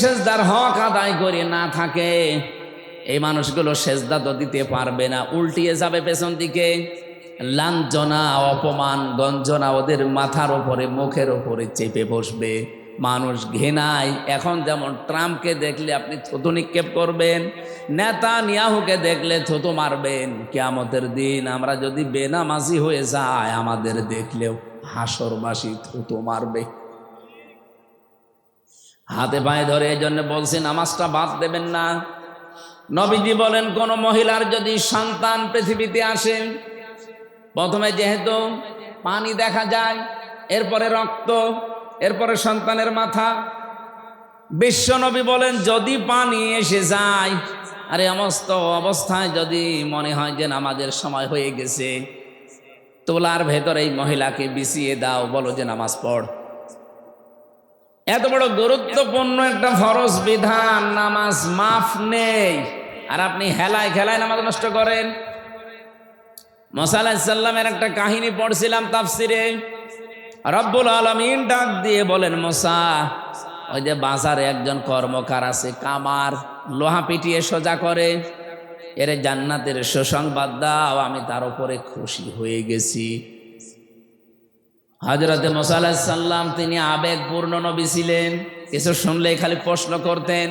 সেজদার হক আদায় করে না থাকে, এই মানুষগুলো সেজদা তো দিতে পারবে না, উল্টিয়ে যাবে পেছন দিকে। লাঞ্ছনা, অপমান, গঞ্জনা ওদের মাথার উপরে, মুখের উপরে চেপে বসবে। মানুষ ঘৃণায়, এখন যেমন ট্রাম্পকে দেখলে আপনি থুতু নিক্ষেপ করবেন, নেতানিয়াহুকে দেখলে থুতু মারবেন, কিয়ামতের দিন আমরা যদি বেনামাজি হয়ে যাই আমাদের দেখলেও হাসরবাসী থুতু মারবে। হাতে পায়ে ধরে এই জন্য বলছি নামাজটা বাদ দেবেন না। নবীজি বলেন কোন মহিলার যদি সন্তান পৃথিবীতে আসে, প্রথমে যেহেতু পানি দেখা যায়, এরপরে রক্ত, এরপরে সন্তানের মাথা, বিশ্ব নবী বলেন যদি পানি এসে যায় আর এই সমস্ত অবস্থায় যদি মনে হয় যে নামাজের সময় হয়ে গেছে, তোলার ভেতরে এই মহিলাকে বিছিয়ে দাও, বলো যে নামাজ পড়। এত বড় গুরুত্বপূর্ণ একটা ফরজ বিধান, নামাজ মাফ নেই, আর আপনি হেলায় খেলায় নামাজ নষ্ট করেন। মুসা আলাইহিস সালামের একটা কাহিনী পড়ছিলাম তাফসিরে। রব্বুল আলামিন ডাক দিয়ে বলেন, মুসা, ওই যে বাজারে একজন কর্মকার আছে, কামার, লোহা পিটিয়ে সোজা করে, এর জান্নাতের সুসংবাদ দাও, আমি তার উপরে খুশি হয়ে গেছি। হযরতে মুসা আলাইহিস সালাম তিনি আবেগপূর্ণ নবী ছিলেন, কিছু শুনলেই খালি প্রশ্ন করতেন।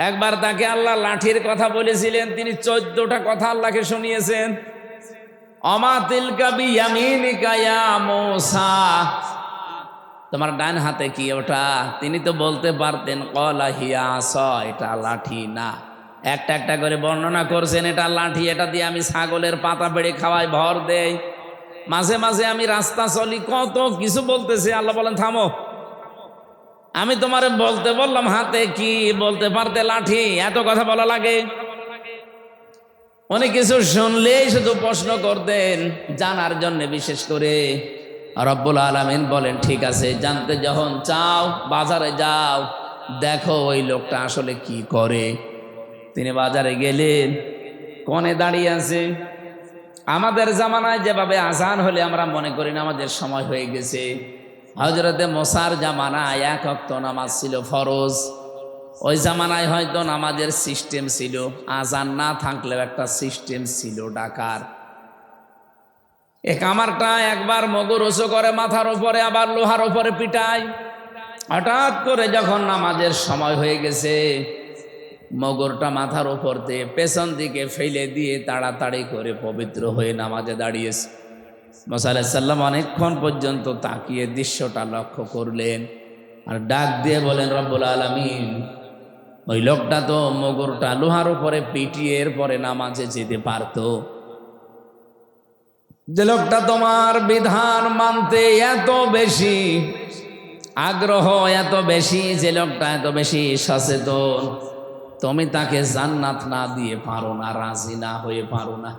একবার তাকে আল্লাহ লাঠির কথা বলেছিলেন, তিনি 14টা কথা আল্লাহকে শুনিয়েছেন। অমা তিলকা বিয়ামিনিকা ইয়া মূসা, তোমার ডান হাতে কি ওটা? তিনি তো বলতে পারতেন ক্বালা হিয়া আসা, এটা লাঠি না। একটা একটা করে বর্ণনা করছেন, এটা লাঠি, এটা দিয়ে আমি ছাগলের পাতা পেড়ে খাওয়াই, ভর দেই, মাঝে মাঝে আমি রাস্তা চলি, কত কিছু বলতেছে। আল্লাহ বলেন থামো, আমি তোমারে বলতে বললাম হাতে কি, বলতে পারতে লাঠি, এত কথা বলা লাগে? অনেক কিছু শুনলেই শুধু প্রশ্ন করতেন, জানার জন্য বিশেষ করে। রব্বুল আলামিন বলেন ঠিক আছে, জানতে যখন চাও বাজারে যাও, দেখো ওই লোকটা আসলে কি করে। তিনি বাজারে গেলেন, কোণে দাঁড়িয়ে আছে। আমাদের জামানায় যেভাবে আজান হলে আমরা মনে করি নামাজের সময় হয়ে গেছে, হযরতে মুসার জামানায় 1 ওয়াক্ত নামাজ ছিল ফরজ। ওই জামানায় হয়তো নামাজের সিস্টেম ছিল, আজান না থাকলেও একটা সিস্টেম ছিল ডাকার। এ কামারটা একবার মগর উঁচু করে মাথার উপরে, আবার লোহার উপরে পিটায়। হঠাৎ করে যখন নামাজের সময় হয়ে গেছে, মগরটা মাথার উপর দিয়ে পেছন দিকে ফেলে দিয়ে তাড়াতাড়ি করে পবিত্র হয়ে নামাজে দাঁড়িয়েছে। মুসা আলাইহিস সালাম অনেকক্ষণ পর্যন্ত তাকিয়ে দৃশ্যটা লক্ষ্য করলেন, আর ডাক দিয়ে বলেন, রব্বুল আলামিন, ওই লোকটা তো মগরটা লোহার উপরে পিটিয়ে এরপরে নামাজে যেতে পারতো। যে লোকটা তোমার বিধান মানতে এত বেশি আগ্রহ, এত বেশি, যে লোকটা এত বেশি সচেতন, তুমি তাকে জান্নাত না দিয়ে পারো না, রাজি না হয়ে পারো না।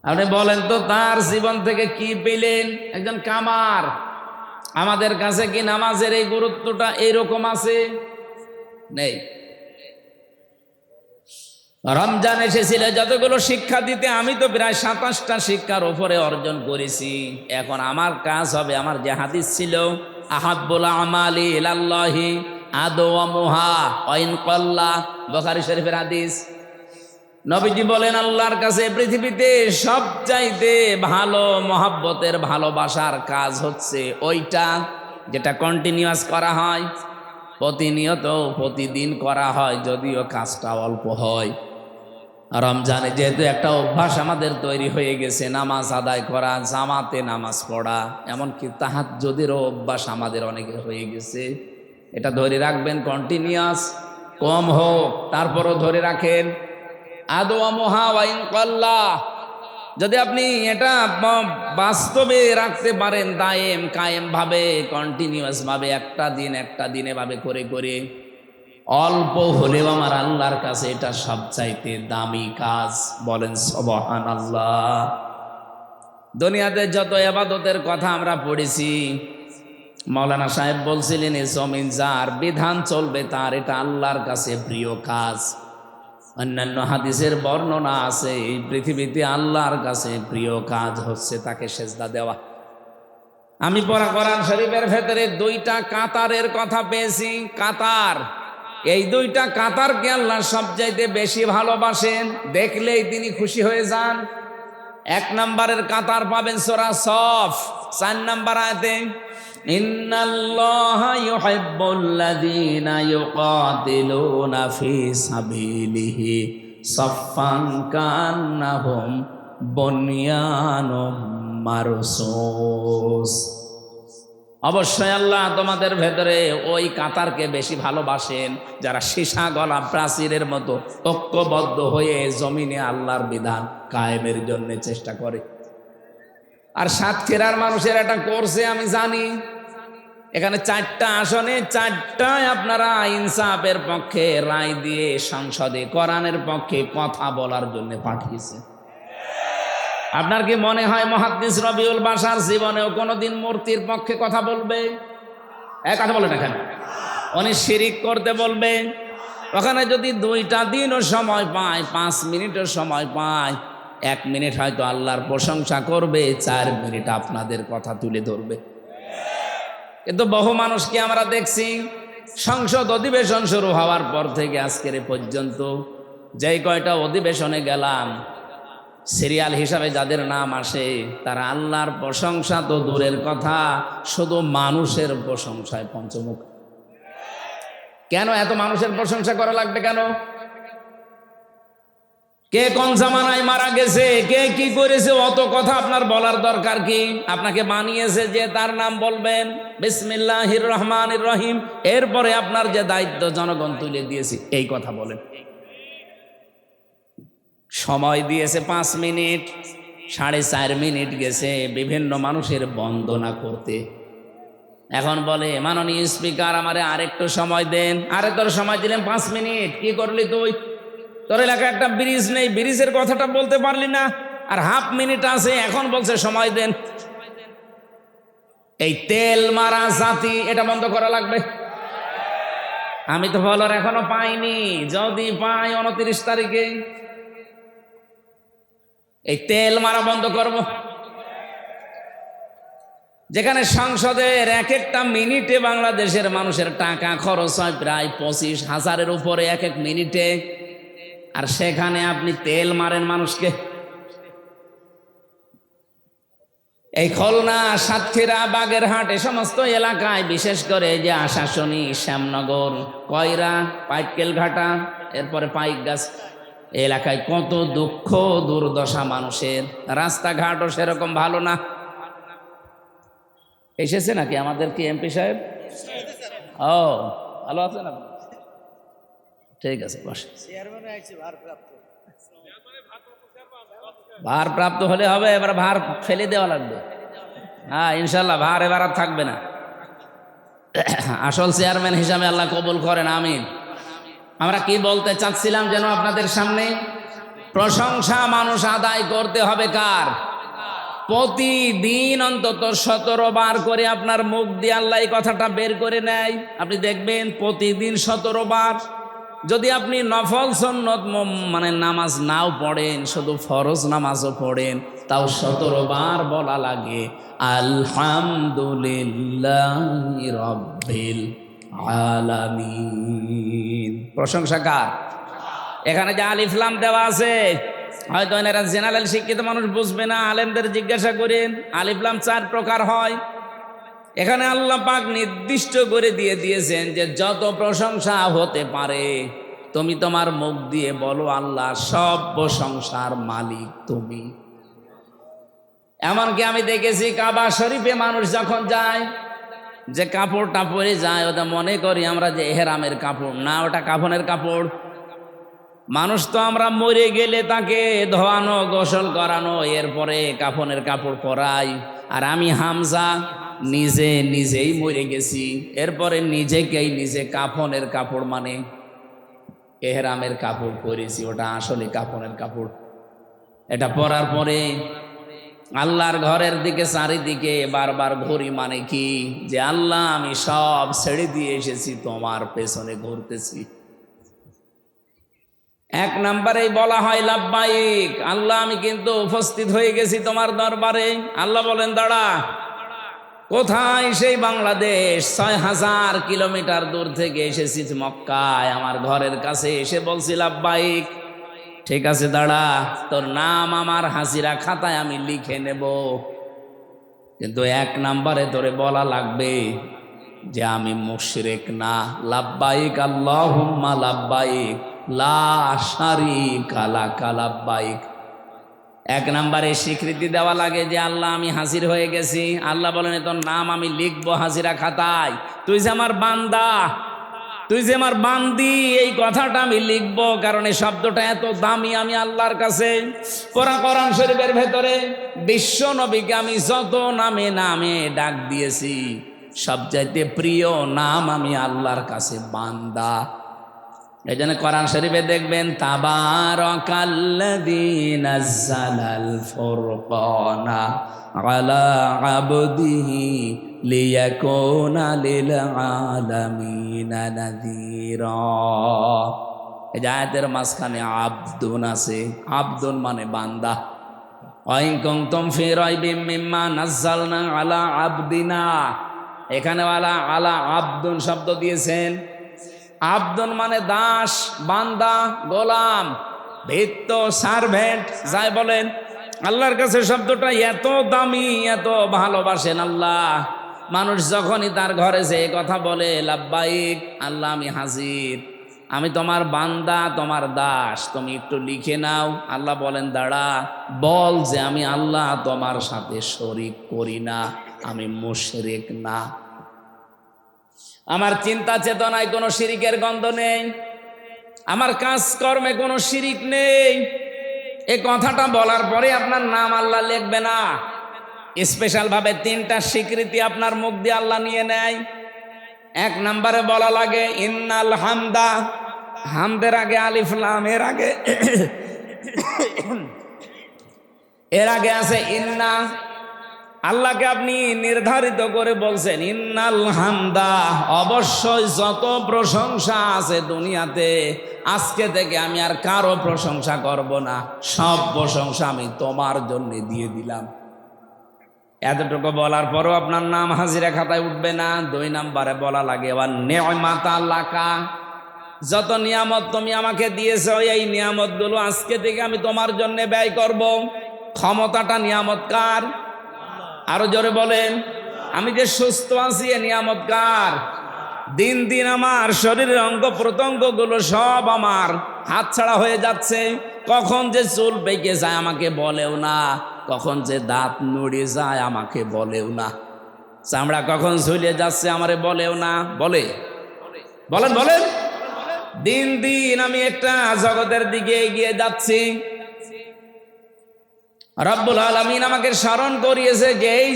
আপনি বলেন তো তার জীবন থেকে কি পেলেন? একজন কামার। আমাদের কাছে কি নামাজের এই গুরুত্বটা এইরকম আছে? নেই। রমজান এসেছিল যতগুলো শিক্ষা দিতে, আমি তো প্রায় 27টা শিক্ষার উপরে অর্জন করেছি। এখন আমার কাজ হবে, আমার যে হাদিস ছিল, আহাব্বুল আমালি ইলাল্লাহি আদওয়ামুহা ওয়া ইন ক্বাল্লা, বুখারী শরীফের হাদিস। নবীজি বলেন আল্লাহর কাছে পৃথিবীতে সবচাইতে ভালো মহব্বতের ভালোবাসার কাজ হচ্ছে ওইটা যেটা কন্টিনিউয়াস করা হয়, প্রতিনিয়ত প্রতিদিন করা হয়, যদিও কাজটা অল্প হয়। রমজানে যেহেতু একটা অভ্যাস আমাদের তৈরি হয়ে গেছে, নামাজ আদায় করা, জামাতে নামাজ পড়া, এমনকি তাহাজ্জুদেরও অভ্যাস আমাদের অনেকের হয়ে গেছে। এটা ধরে রাখবেন, কন্টিনিউয়াস, কম হোক তারপরও ধরে রাখেন। আদওয়ামুহা ওয়া ইন ক্বাল্লা, যদি আপনি এটা বাস্তবে রাখতে পারেন, দায়েম কায়েম ভাবে, কন্টিনিউয়াস ভাবে, একটা দিন এভাবে করে করে, অল্প হলেও আমার আল্লাহর কাছে এটা সবচাইতে দামি কাজ। বলেন সুবহানাল্লাহ। দুনিয়াতে যত ইবাদতের কথা আমরা পড়েছি, মাওলানা সাহেব বলছিলেন, এ জমিন যার, বিধান চলবে তার, এটা আল্লাহর কাছে প্রিয় কাজ। অন্যান্য হাদিসের বর্ণনা আছে, এই পৃথিবীতে আল্লাহর কাছে প্রিয় কাজ হচ্ছে তাকে সেজদা দেওয়া। আমি পড়া কোরআন শরীফের ভেতরে 2টা কাতারের কথা পেয়েছি। কাতার, এই 2টা কাতারকে আল্লাহ সবচাইতে বেশি ভালোবাসেন, দেখলেই তিনি খুশি হয়ে যান। 1 নম্বরের কাতার পাবেন সূরা সফ 4 নম্বর আয়াতে, ইন্নাল্লাহা ইউহিব্বুল্লাযীনা ইউকাতিলুনা ফি সাবিলিহি সাফফান কান্নাহুম বুনয়ানুম মারসুস। অবশ্যই আল্লাহ তোমাদের ভেতরে ওই কাতারকে বেশি ভালোবাসেন যারা সীসা গলা প্রাচীরের মতো ঐক্যবদ্ধ হয়ে জমিনে আল্লাহর বিধান কায়েমের জন্য চেষ্টা করে। আর সাতক্ষীরার মানুষের এটা করছে আমি জানি। এখানে 4টা আসনে 4টায় আপনারা ইনসাফের পক্ষে রায় দিয়ে সংসদে কোরআনের পক্ষে কথা বলার জন্য পাঠিয়েছে। আপনার কি মনে হয় মুহাদ্দিস রবিউল বাশার জীবনেও কোনোদিন মূর্তির পক্ষে কথা বলবে? কথা বলে না কেন? উনি শিরিক করতে বলবে। ওখানে যদি 2টা দিনও সময় পায়, 5 মিনিটও সময় পায়, 1 মিনিট হয়তো আল্লাহর প্রশংসা করবে, 4 মিনিট আপনাদের কথা তুলে ধরবে। কিন্তু বহু মানুষকে আমরা দেখছি সংসদ অধিবেশন শুরু হওয়ার পর থেকে আজকের পর্যন্ত যেই কয়টা অধিবেশনে গেলাম, সিরিয়াল হিসাবে যাদের নাম আসে তারা আল্লাহর প্রশংসা তো দূরের কথা, শুধু মানুষের প্রশংসায় পঞ্চমুখ। কেন এত মানুষের প্রশংসা করা লাগবে কেন? কে কোন জামানায় মারা গেছে, কে কি করেছে, অত কথা আপনার বলার দরকার কি? আপনাকে বানিয়েছে যে তার নাম বলবেন বিসমিল্লাহির রহমানির রহিম, এরপরে আপনার যে দায়িত্ব জনগণ তুলে দিয়েছে এই কথা বলেন। সময় দিয়েছে 5 মিনিট, 4.5 মিনিট গেছে বিভিন্ন মানুষের বন্দনা করতে। এখন বলে মাননীয় স্পিকার আমারে আরেকটু সময় দেন। আরে তোর সময় দিলেন 5 মিনিট, কি করলি তুই? তোর এলাকায় একটা ব্রিজ নেই, ব্রিজের কথাটা বলতে পারলি না, আর হাফ মিনিট আছে, এখন বলছে সময় দেন। এই তেল মারা জাতি এটা বন্ধ করা লাগবে। আমি তো বলার এখনো পাইনি, যদি পাই 29 তারিখে এই তেল মারা বন্ধ করব। যেখানে সংসদের এক একটা মিনিটে বাংলাদেশের মানুষের টাকা খরচ হয় প্রায় 25,000-এর উপরে এক এক মিনিটে, আর সেখানে আপনি তেল মারেন মানুষকে। এই খুলনা, সাতক্ষীরা, বাগেরহাট এ সমস্ত এলাকায়, বিশেষ করে যে আশাশুনি, শ্যামনগর, কয়রা, পাইকেলঘাটা, এরপরে পাইকগাছ এলাকায় কত দুঃখ দুর্দশা মানুষের। রাস্তাঘাটও সেরকম ভালো না। এসেছে নাকি আমাদের কি এমপি সাহেব? ও ভালো আছেন আপনি? ঠিক আছে, বসে। ভারপ্রাপ্ত হলে হবে, এবার ভার ফেলে দেওয়া লাগবে। হ্যাঁ ইনশাল্লাহ ভার এবার আর থাকবে না। আসল চেয়ারম্যান হিসাবে আল্লাহ কবুল করেন, আমিন। আমরা কি বলতে চাচ্ছিলাম যেন আপনাদের সামনে, প্রশংসা মানুষ আদায় করতে হবে কার? প্রতিদিন অন্তত 17 বার করে আপনার মুখ দিয়ে আল্লাহ এই কথাটা বের করে নেয়। আপনি দেখবেন প্রতিদিন 17 বার। যদি আপনি নফল সুন্নত মানে নামাজ নাও পড়েন, শুধু ফরজ নামাজও পড়েন, তাও 17 বার বলা লাগে আলহামদুলিল্লাহি রাব্বিল আলামিন। প্রশংসা কার? এখানে যে আলিফ লাম দেওয়া আছে, হয়তো এনারা জেনারেল শিক্ষিত মানুষ বুঝবে না, আলেমদের জিজ্ঞাসা করেন। আলিফ লাম 4 প্রকার হয়। এখানে আল্লাহ পাক নির্দিষ্ট করে দিয়ে দিয়েছেন যে যত প্রশংসা হতে পারে তুমি তোমার মুখ দিয়ে বলো আল্লাহ সব প্রশংসার মালিক তুমি। এমনকি আমি দেখেছি কাবা শরীফে মানুষ যখন যায়, যে কাপড়টা পরে যায় ওটা মনে করি আমরা যে এহরামের কাপড় না, ওটা কাফনের কাপড়। মানুষ তো আমরা মরে গেলে তাকে ধোয়ানো, গোসল করানো, এরপরে কাফনের কাপড় পরাই। আর আমি হামজা নিজেই মরে গেছি, এরপরে নিজেকেই নিজে কাফনের কাপড় মানে এহরামের কাপড় পরেছি, ওটা আসলে কাফনের কাপড়। এটা পরার পরে আল্লাহর ঘরের দিকে চারিদিকে বারবার ঘুরি, মানে কি যে আল্লাহ আমি সব ছেড়ে দিয়ে এসেছি, তোমার পেছনে ঘুরতেছি। 1 নম্বরেই বলা হয় লাব্বাইক, আল্লাহ আমি কিন্তু উপস্থিত হয়ে গেছি তোমার দরবারে। আল্লাহ বলেন দাঁড়া। কোথায়? সেই বাংলাদেশ, 6000 কিলোমিটার দূর থেকে এসেছি মক্কায়, আমার ঘরের কাছে এসে বলছি লাব্বাইক। ঠিক আছে দাঁড়া, তোর নাম আমার হাজিরা খাতায় আমি লিখে নেব, কিন্তু 1 নম্বরে তোরে বলা লাগবে যে আমি মুশরিক না। লাব্বাইক আল্লাহুম্মা লাব্বাইক লা শারীকা লাকা লাব্বাইক। এক নম্বরে স্বীকৃতি দেওয়া লাগে যে আল্লাহ আমি হাজির হয়ে গেছি। আল্লাহ বলেন তোর নাম আমি লিখবো হাজিরা খাতায়, তুই যে আমার বান্দা, তুই যে আমার বান্দি, এই কথাটা আমি লিখবো, কারণ এই শব্দটা এত দামি আমি আল্লাহর কাছে। কোরআন শরীফের ভেতরে বিশ্ব নবীকে আমি যত নামে নামে ডাক দিয়েছি, সবচাইতে প্রিয় নাম আমি আল্লাহর কাছে বান্দা। এই জন্য কোরআন শরীফে দেখবেন তাবারাকাল্লাযী নাযালাল ফুরকানা আলা আবদিহি লিয়াকুনা লিল আলামিনা নাযীরা। এই আয়াতের মাঝখানে আবদুন আছে, আবদুন মানে বান্দা। ওয়াইন কুনতুম ফি রাইবিম মিম্মা নাযালনা আলা আবদিনা, এখানে আলা আবদুন শব্দ দিয়েছেন। আবদুন মানে দাস, বান্দা, গোলাম, ভৃত্য, সার্ভেন্ট যাই বলেন। আল্লাহর কাছে শব্দটা এত দামি, এত ভালোবাসেন আল্লাহ। মানুষ যখনই তার ঘরে যে কথা বলে লাব্বাইক আল্লাহ আমি হাজির, আমি তোমার বান্দা, তোমার দাস, তুমি একটু লিখে নাও। আল্লাহ বলেন দাঁড়া, বল যে আমি আল্লাহ তোমার সাথে শরিক করি না, আমি মুশরিক না, আমার চিন্তা চেতনায় কোনো শিরিকের গন্ধ নেই, আমার কাজকর্মে কোনো শিরিক নেই। এই কথাটা বলার পরে আপনার নাম আল্লাহ লিখবে না, স্পেশাল ভাবে তিনটা স্বীকৃতি আপনার মুখ দিয়ে আল্লাহ নিয়ে নেয়। এক নম্বরে বলা লাগে ইন্নাল হামদা, হামদের আগে আলিফ লাম, এর আগে আছে ইন্না। আল্লাহকে আপনি নির্ধারিত করে বলছেন ইন্নাল হামদা, অবশ্যই যত প্রশংসা আছে দুনিয়াতে, আজকে থেকে আমি আর কারো প্রশংসা করব না, সব প্রশংসা আমি তোমার জন্য দিয়ে দিলাম। এতটুকু বলার পরও আপনার নাম হাজিরা খাতায় উঠবে না। দুই নম্বরে বলা লাগে ওয়া নি'মাতা লাকা, যত নিয়ামত তুমি আমাকে দিয়েছো এই নিয়ামতগুলো আজকে থেকে আমি তোমার জন্য ব্যয় করব। ক্ষমতাটা নিয়ামত কার? আরো জোরে বলেন। আমি যে সুস্থ আছি এ নিয়ামত কার? দিন দিন আমার শরীরের অঙ্গ প্রত্যঙ্গ গুলো সব আমার হাতছাড়া হয়ে যাচ্ছে। কখন যে চুল পেকে যায় আমাকে বলেও না, কখন যে দাঁত নড়ে যায় আমাকে বলেও না, চামড়া কখন ঝুলে যাচ্ছে আমারে বলেও না। বলেন বলেন। দিন দিন আমি একটা জগতের দিকে এগিয়ে যাচ্ছি। রব্বুল আলামিন আমাকে স্মরণ করিয়েছে যে এই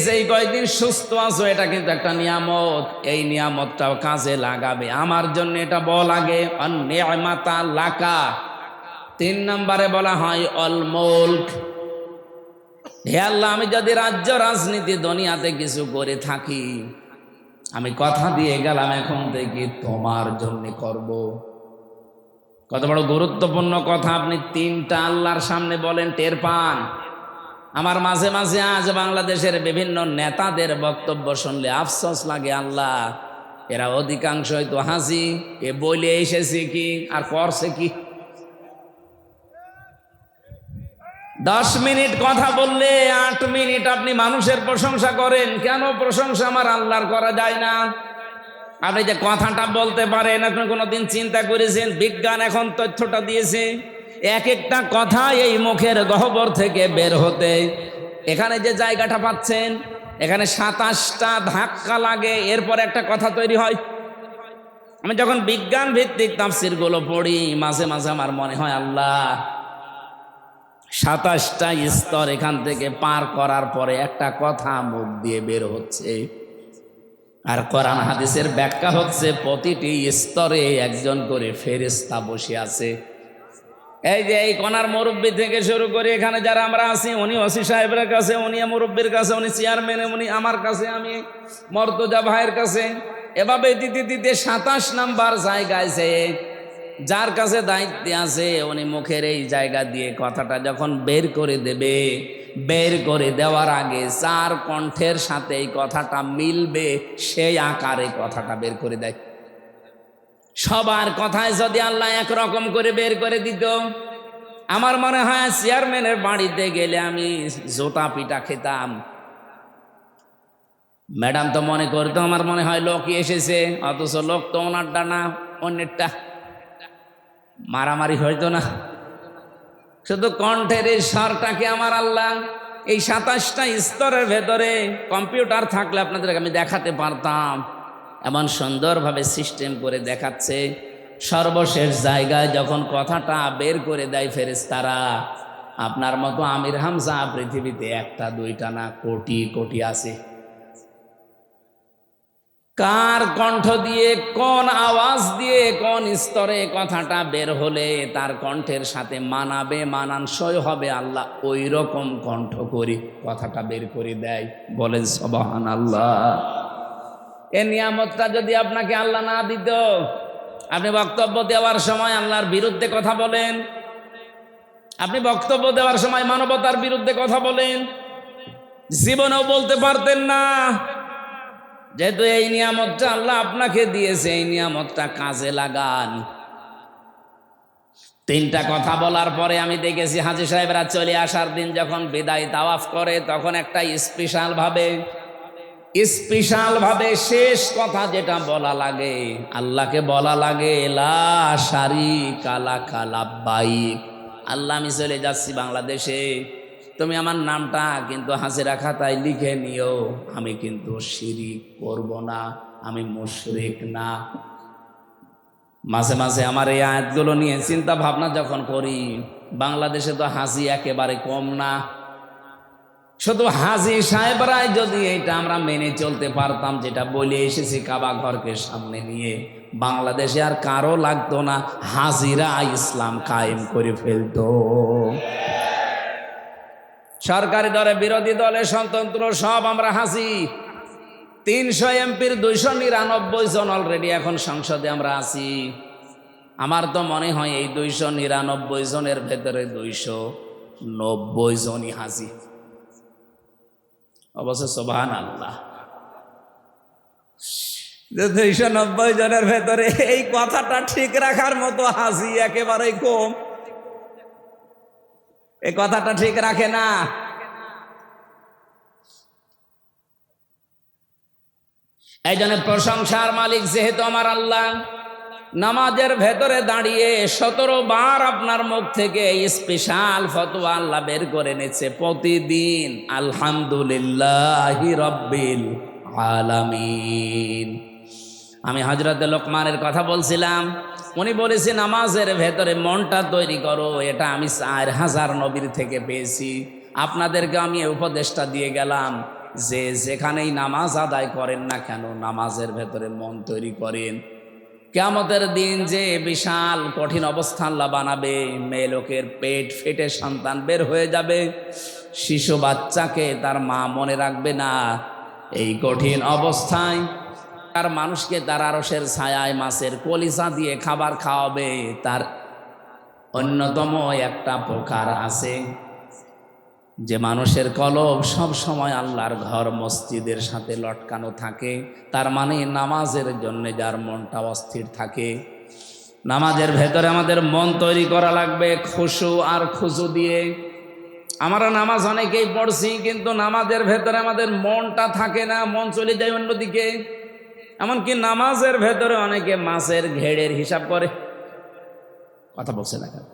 যে কয়েকদিন সুস্থ আছো এটা কিন্তু একটা নিয়ামত, এই নিয়ামতটাও কাজে লাগাবে আমার জন্য, এটা বলা লাগে নি'মাতা লাকা। তিন নম্বরে বলা হয় অল মুলক, হে আল্লাহ আমি যদি রাজ্য রাজনীতি দুনিয়াতে কিছু করে থাকি, আমি কথা দিয়ে গেলাম এখন থেকে তোমার জন্য করব। কত বড় গুরুত্বপূর্ণ কথা আপনি তিনটা আল্লাহর সামনে বলেন, টের পান। আমার মাঝে মাঝে আজ বাংলাদেশের বিভিন্ন নেতাদের বক্তব্য শুনলে আফসোস লাগে, আল্লাহ এরা অধিকাংশ হয়তো হাসি এ বলে এসেছে কি আর করছে কি। 10 মিনিট কথা বললে 8 মিনিট আপনি মানুষের প্রশংসা করেন। কেন প্রশংসা আমার আল্লাহর করা যায় না? আপনি যে কথাটা বলতে পারেন, আপনি কোনোদিন চিন্তা করেছেন? বিজ্ঞান এখন তথ্যটা দিয়েছে, এক একটা কথা এই মুখের গহ্বর থেকে বের হতে, এখানে যে জায়গাটা পাচ্ছেন এখানে 27টা ধাক্কা লাগে, এরপর একটা কথা তৈরি হয়। আমি যখন বিজ্ঞান ভিত্তিক তাফসীরগুলো পড়ি মাঝে মাঝে আমার মনে হয় আল্লাহ 27টা স্তর এখান থেকে পার করার পরে একটা কথা মুখ দিয়ে বের হচ্ছে। আর কোরআন হাদিসের ব্যাখ্যা হচ্ছে প্রতিটি স্তরে একজন করে ফেরেশতা বসে আছে। এই যে এই কোনার মুরব্বী থেকে শুরু করে এখানে যারা আমরা আছি, উনি ওসি সাহেবের কাছে, উনি মুরব্বীর কাছে, উনি চেয়ারম্যান, উনি আমার কাছে, আমি মর্তজা ভাইয়ের কাছে, এভাবে দিতে দিতে 27 নাম্বার জায়গায় যে যার কাছে দায়িত্বে আছে উনি মুখের এই জায়গা দিয়ে কথাটা যখন বের করে দেবে, বের করে দেওয়ার আগে যার কণ্ঠের সাথে এই কথাটা মিলবে সেই আকারে কথাটা বের করে দেয়। সবার কথায় যদি আল্লাহ একরকম করে বের করে দিত, আমার মনে হয় চেয়ারম্যানের বাড়িতে গেলে আমি জোতা পিটা খেতাম। ম্যাডাম তো মনে করতো আমার মনে হয় লোকই এসেছে, অথচ লোক তো ওনারটা না অন্যেরটা, মারামারি হইতো না। শুধু কণ্ঠের এই স্বরটাকে আমার আল্লাহ এই 27টা স্তরের ভেতরে, কম্পিউটার থাকলে আপনাদেরকে আমি দেখাতে পারতাম, এমন সুন্দরভাবে সিস্টেম করে দেখাচ্ছে। সর্বশেষ জায়গায় যখন কথাটা বের করে দেয় ফেরেশতারা, আপনার মতো আমির হামজা পৃথিবীতে একটা দুইটা না, কোটি কোটি আছে। কার কণ্ঠ দিয়ে, কোন আওয়াজ দিয়ে, কোন স্তরে কথাটা বের হলে তার কণ্ঠের সাথে মানাবে, মানানসই হবে, আল্লাহ ওই রকম কণ্ঠ করে কথাটা বের করে দেয়। বলেন সুবহানাল্লাহ। এই নিয়ামতটা যদি আপনাকে আল্লাহ না দিত, আপনি বক্তব্য দেওয়ার সময় আল্লাহর বিরুদ্ধে কথা বলেন, আপনি বক্তব্য দেওয়ার সময় মানবতার বিরুদ্ধে কথা বলেন, জীবনেও বলতে পারতেন না। যেহেতু এই নিয়ামতটা আল্লাহ আপনাকে দিয়েছে, এই নিয়ামতটা কাজে লাগান। 3টা কথা বলার পরে আমি দেখেছি হাজী সাহেবরা চলে আসার দিন যখন বিদায় তাওয়াফ করে, তখন একটা স্পেশাল ভাবে শেষ কথা যেটা বলা লাগে, আল্লাহকে বলা লাগে, লা শারীকা লাকা লাব্বাইক, আল্লাহ আমি চলে যাচ্ছি বাংলাদেশে, তুমি আমার নামটা কিন্তু হাজিরা খাতায় লিখে নিও, আমি কিন্তু শিরিক করব না, আমি মুশরিক না। মাঝে মাঝে আমার এই আয়াতগুলো নিয়ে চিন্তা ভাবনা যখন করি, বাংলাদেশে তো হাজি একেবারে কম না। শুধু হাজি সাহেবরাই যদি এটা আমরা মেনে চলতে পারতাম, যেটা বলে এসেছি কাবা ঘরকে সামনে নিয়ে, বাংলাদেশে আর কারো লাগতো না, হাজিরা ইসলাম কায়েম করে ফেলতো। সরকারি দলে, বিরোধী দলে, স্বতন্ত্র, সব আমরা হাজি। 300 এমপির 299 জন অলরেডি এখন সংসদে আমরা আছি। আমার তো মনে হয় এই 299 জনের ভেতরে 290 জনই হাজি। অবশ্য সুবহানাল্লাহ, 290 জনের ভেতরে এই কথাটা ঠিক রাখার মতো হাজি একেবারেই কম। এই কথাটা ঠিক রাখে না। এই জন্য প্রশংসার মালিক যেহেতু আমার আল্লাহ, নামাজের ভেতরে দাঁড়িয়ে 17 বার আপনার মুখ থেকে স্পেশাল ফতোয়া আল্লাহ বের করে নিচ্ছে প্রতিদিন, আলহামদুলিল্লাহি রাব্বিল আলামিন। আমি হযরত লোকমানের কথা বলছিলাম, উনি বলেছে নামাজের ভেতরে মনটা তৈরি করো, এটা আমি 4000 নবীর থেকে পেয়েছি। আপনাদেরকে আমি এই উপদেশটা দিয়ে গেলাম যে যেখানেই নামাজ আদায় করেন না কেন, নামাজের ভেতরে মন তৈরি করেন। কিয়ামতের দিন যে বিশাল কঠিন অবস্থা আল্লাহ বানাবে, মেয়ে লোকের পেট ফেটে সন্তান বের হয়ে যাবে, শিশু বাচ্চাকে তার মা মনে রাখবে না। এই কঠিন অবস্থায় তার মানুষকে তার আরশের ছায়ায় মাছের কলিজা দিয়ে খাবার খাওয়াবে। তার অন্যতম একটা প্রকার আছে যে মানুষের কলব সব সময় আল্লাহর ঘর মসজিদের সাথে লটকানো থাকে, তার মানে নামাজের জন্য যার মনটা অস্থির থাকে। নামাজের ভেতরে আমাদের মন তৈরি করা লাগবে খুশু আর খুজু দিয়ে। আমরা নামাজ অনেকেই পড়ছি, কিন্তু নামাজের ভেতরে আমাদের মনটা থাকে না, মন চলে যায় অন্যদিকে। এমনকি নামাজের ভেতরে অনেকে মাছের ঘেড়ের হিসাব করে। কথা বলছে না কেন?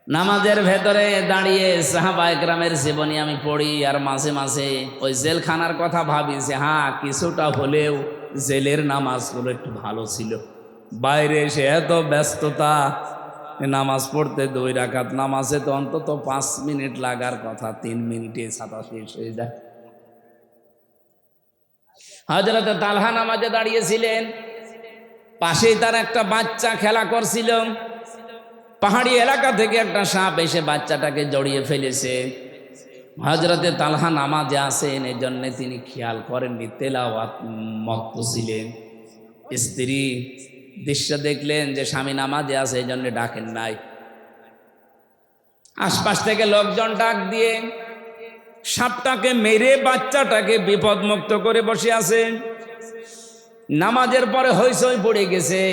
নামাজের ভেতরে দাঁড়িয়ে সাহাবায়ে কেরামের জীবনী আমি পড়ি, আর মাঝে মাঝে ওই জেলখানার কথা ভাবি যে হ্যাঁ, কিছুটা হলেও জেলের নামাজগুলো একটু ভালো ছিল। বাইরে এসে এত ব্যস্ততা, নামাজ পড়তে 2 রাকাত নামাজে তো অন্তত 5 মিনিট লাগার কথা, 3 মিনিটে ছাতা শেষ হয়ে যায়। হযরত তালহা নামাজে দাঁড়িয়েছিলেন, পাশেই তার একটা বাচ্চা খেলা করছিল। পাহাড়ি এলাকা থেকে একটা সাপ এসে বাচ্চাটাকে জড়িয়ে ফেলেছে। হযরতে তালহা নামাজে আসেন, এই জন্য তিনি খেয়াল করেননি, তেলাওয়াত মত্ত ছিলেন। স্ত্রী দৃশ্য দেখলেন যে স্বামী নামাজে আছে, এই জন্য ডাকেন নাই। আশপাশ থেকে লোকজন ডাক দিয়ে সাপটাকে মেরে বাচ্চাটাকে বিপদমুক্ত করে বসে আছে। নামাজের পরে হইচই পড়ে গেছে।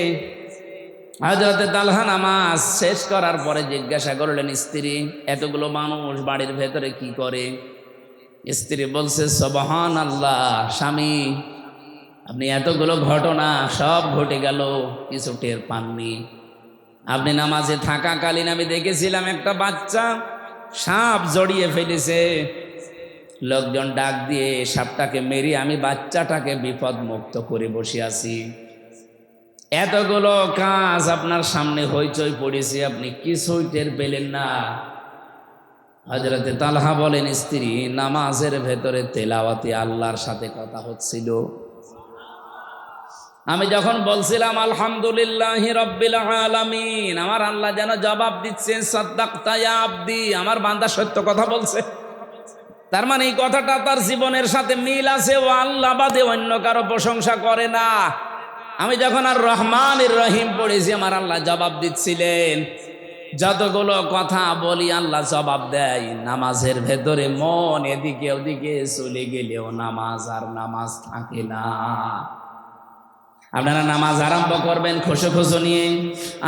হযরত তালহা নামাজ শেষ করার পরে জিজ্ঞাসা করলেন স্ত্রী, এতগুলো মানুষ বাড়ির ভেতরে কি করে? স্ত্রী বলছে, সুবহানাল্লাহ স্বামী, আপনি এতগুলো ঘটনা সব ঘটে গেল, কিছু টের পাননি। আপনি নামাজে থাকাকালীন আমি দেখেছিলাম একটা বাচ্চা সাপ জড়িয়ে ফেলেছে, লোকজন ডাক দিয়ে সাপটাকে মেরে আমি বাচ্চাটাকে বিপদ মুক্ত করে বসে আছি। এতগুলো কাজ আপনার সামনে হইচই পড়েছে, আপনি কিছুই টের পেলেন না। হযরতে তালহা বলেন, স্ত্রী নামাজের ভেতরে তেলাওয়াতে আল্লাহর সাথে কথা হচ্ছিল। আমি যখন বলছিলাম আলহামদুলিল্লাহি রাব্বিল আলামিন, আমার আল্লাহ যেন জবাব দিচ্ছে সাদ্দাকতা ইয়া আবদি, আমার বান্দা সত্য কথা বলছে। তার মানে এই কথাটা তার জীবনের সাথে মিল আছে, ও আল্লাহ বাদে অন্য কারো প্রশংসা করে না। আমি যখন আর রহমানির রহিম পড়েছি, আমার আল্লাহ জবাব দিচ্ছিলেন। যতগুলো কথা বলি আল্লাহ জবাব দেয়। নামাজের ভেতরে মন এদিকে ওদিকে চলে গেলেও নামাজ আর নামাজ থাকে না। আপনারা নামাজ আরম্ভ করবেন খুশু খুশু নিয়ে।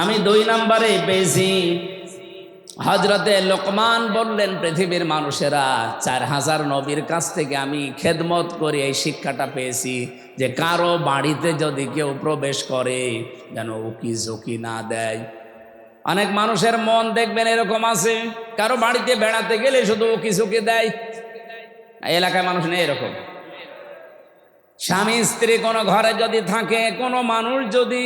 আমি 2 নম্বরে পেয়েছি, হযরতে লোকমান বললেন, পৃথিবীর মানুষেরা 4000 নবীর কাছ থেকে আমি খেদমত করে এই শিক্ষাটা পেয়েছি যে কারো বাড়িতে যদি কেউ প্রবেশ করে যেন উকি ঝুঁকি না দেয়। অনেক মানুষের মন দেখবেন এরকম আছে, কারো বাড়িতে বেড়াতে গেলে শুধু উকি ঝুঁকি দেয়। এলাকায় মানুষ নেই এরকম। স্বামী স্ত্রী কোনো ঘরে যদি থাকে, কোনো মানুষ যদি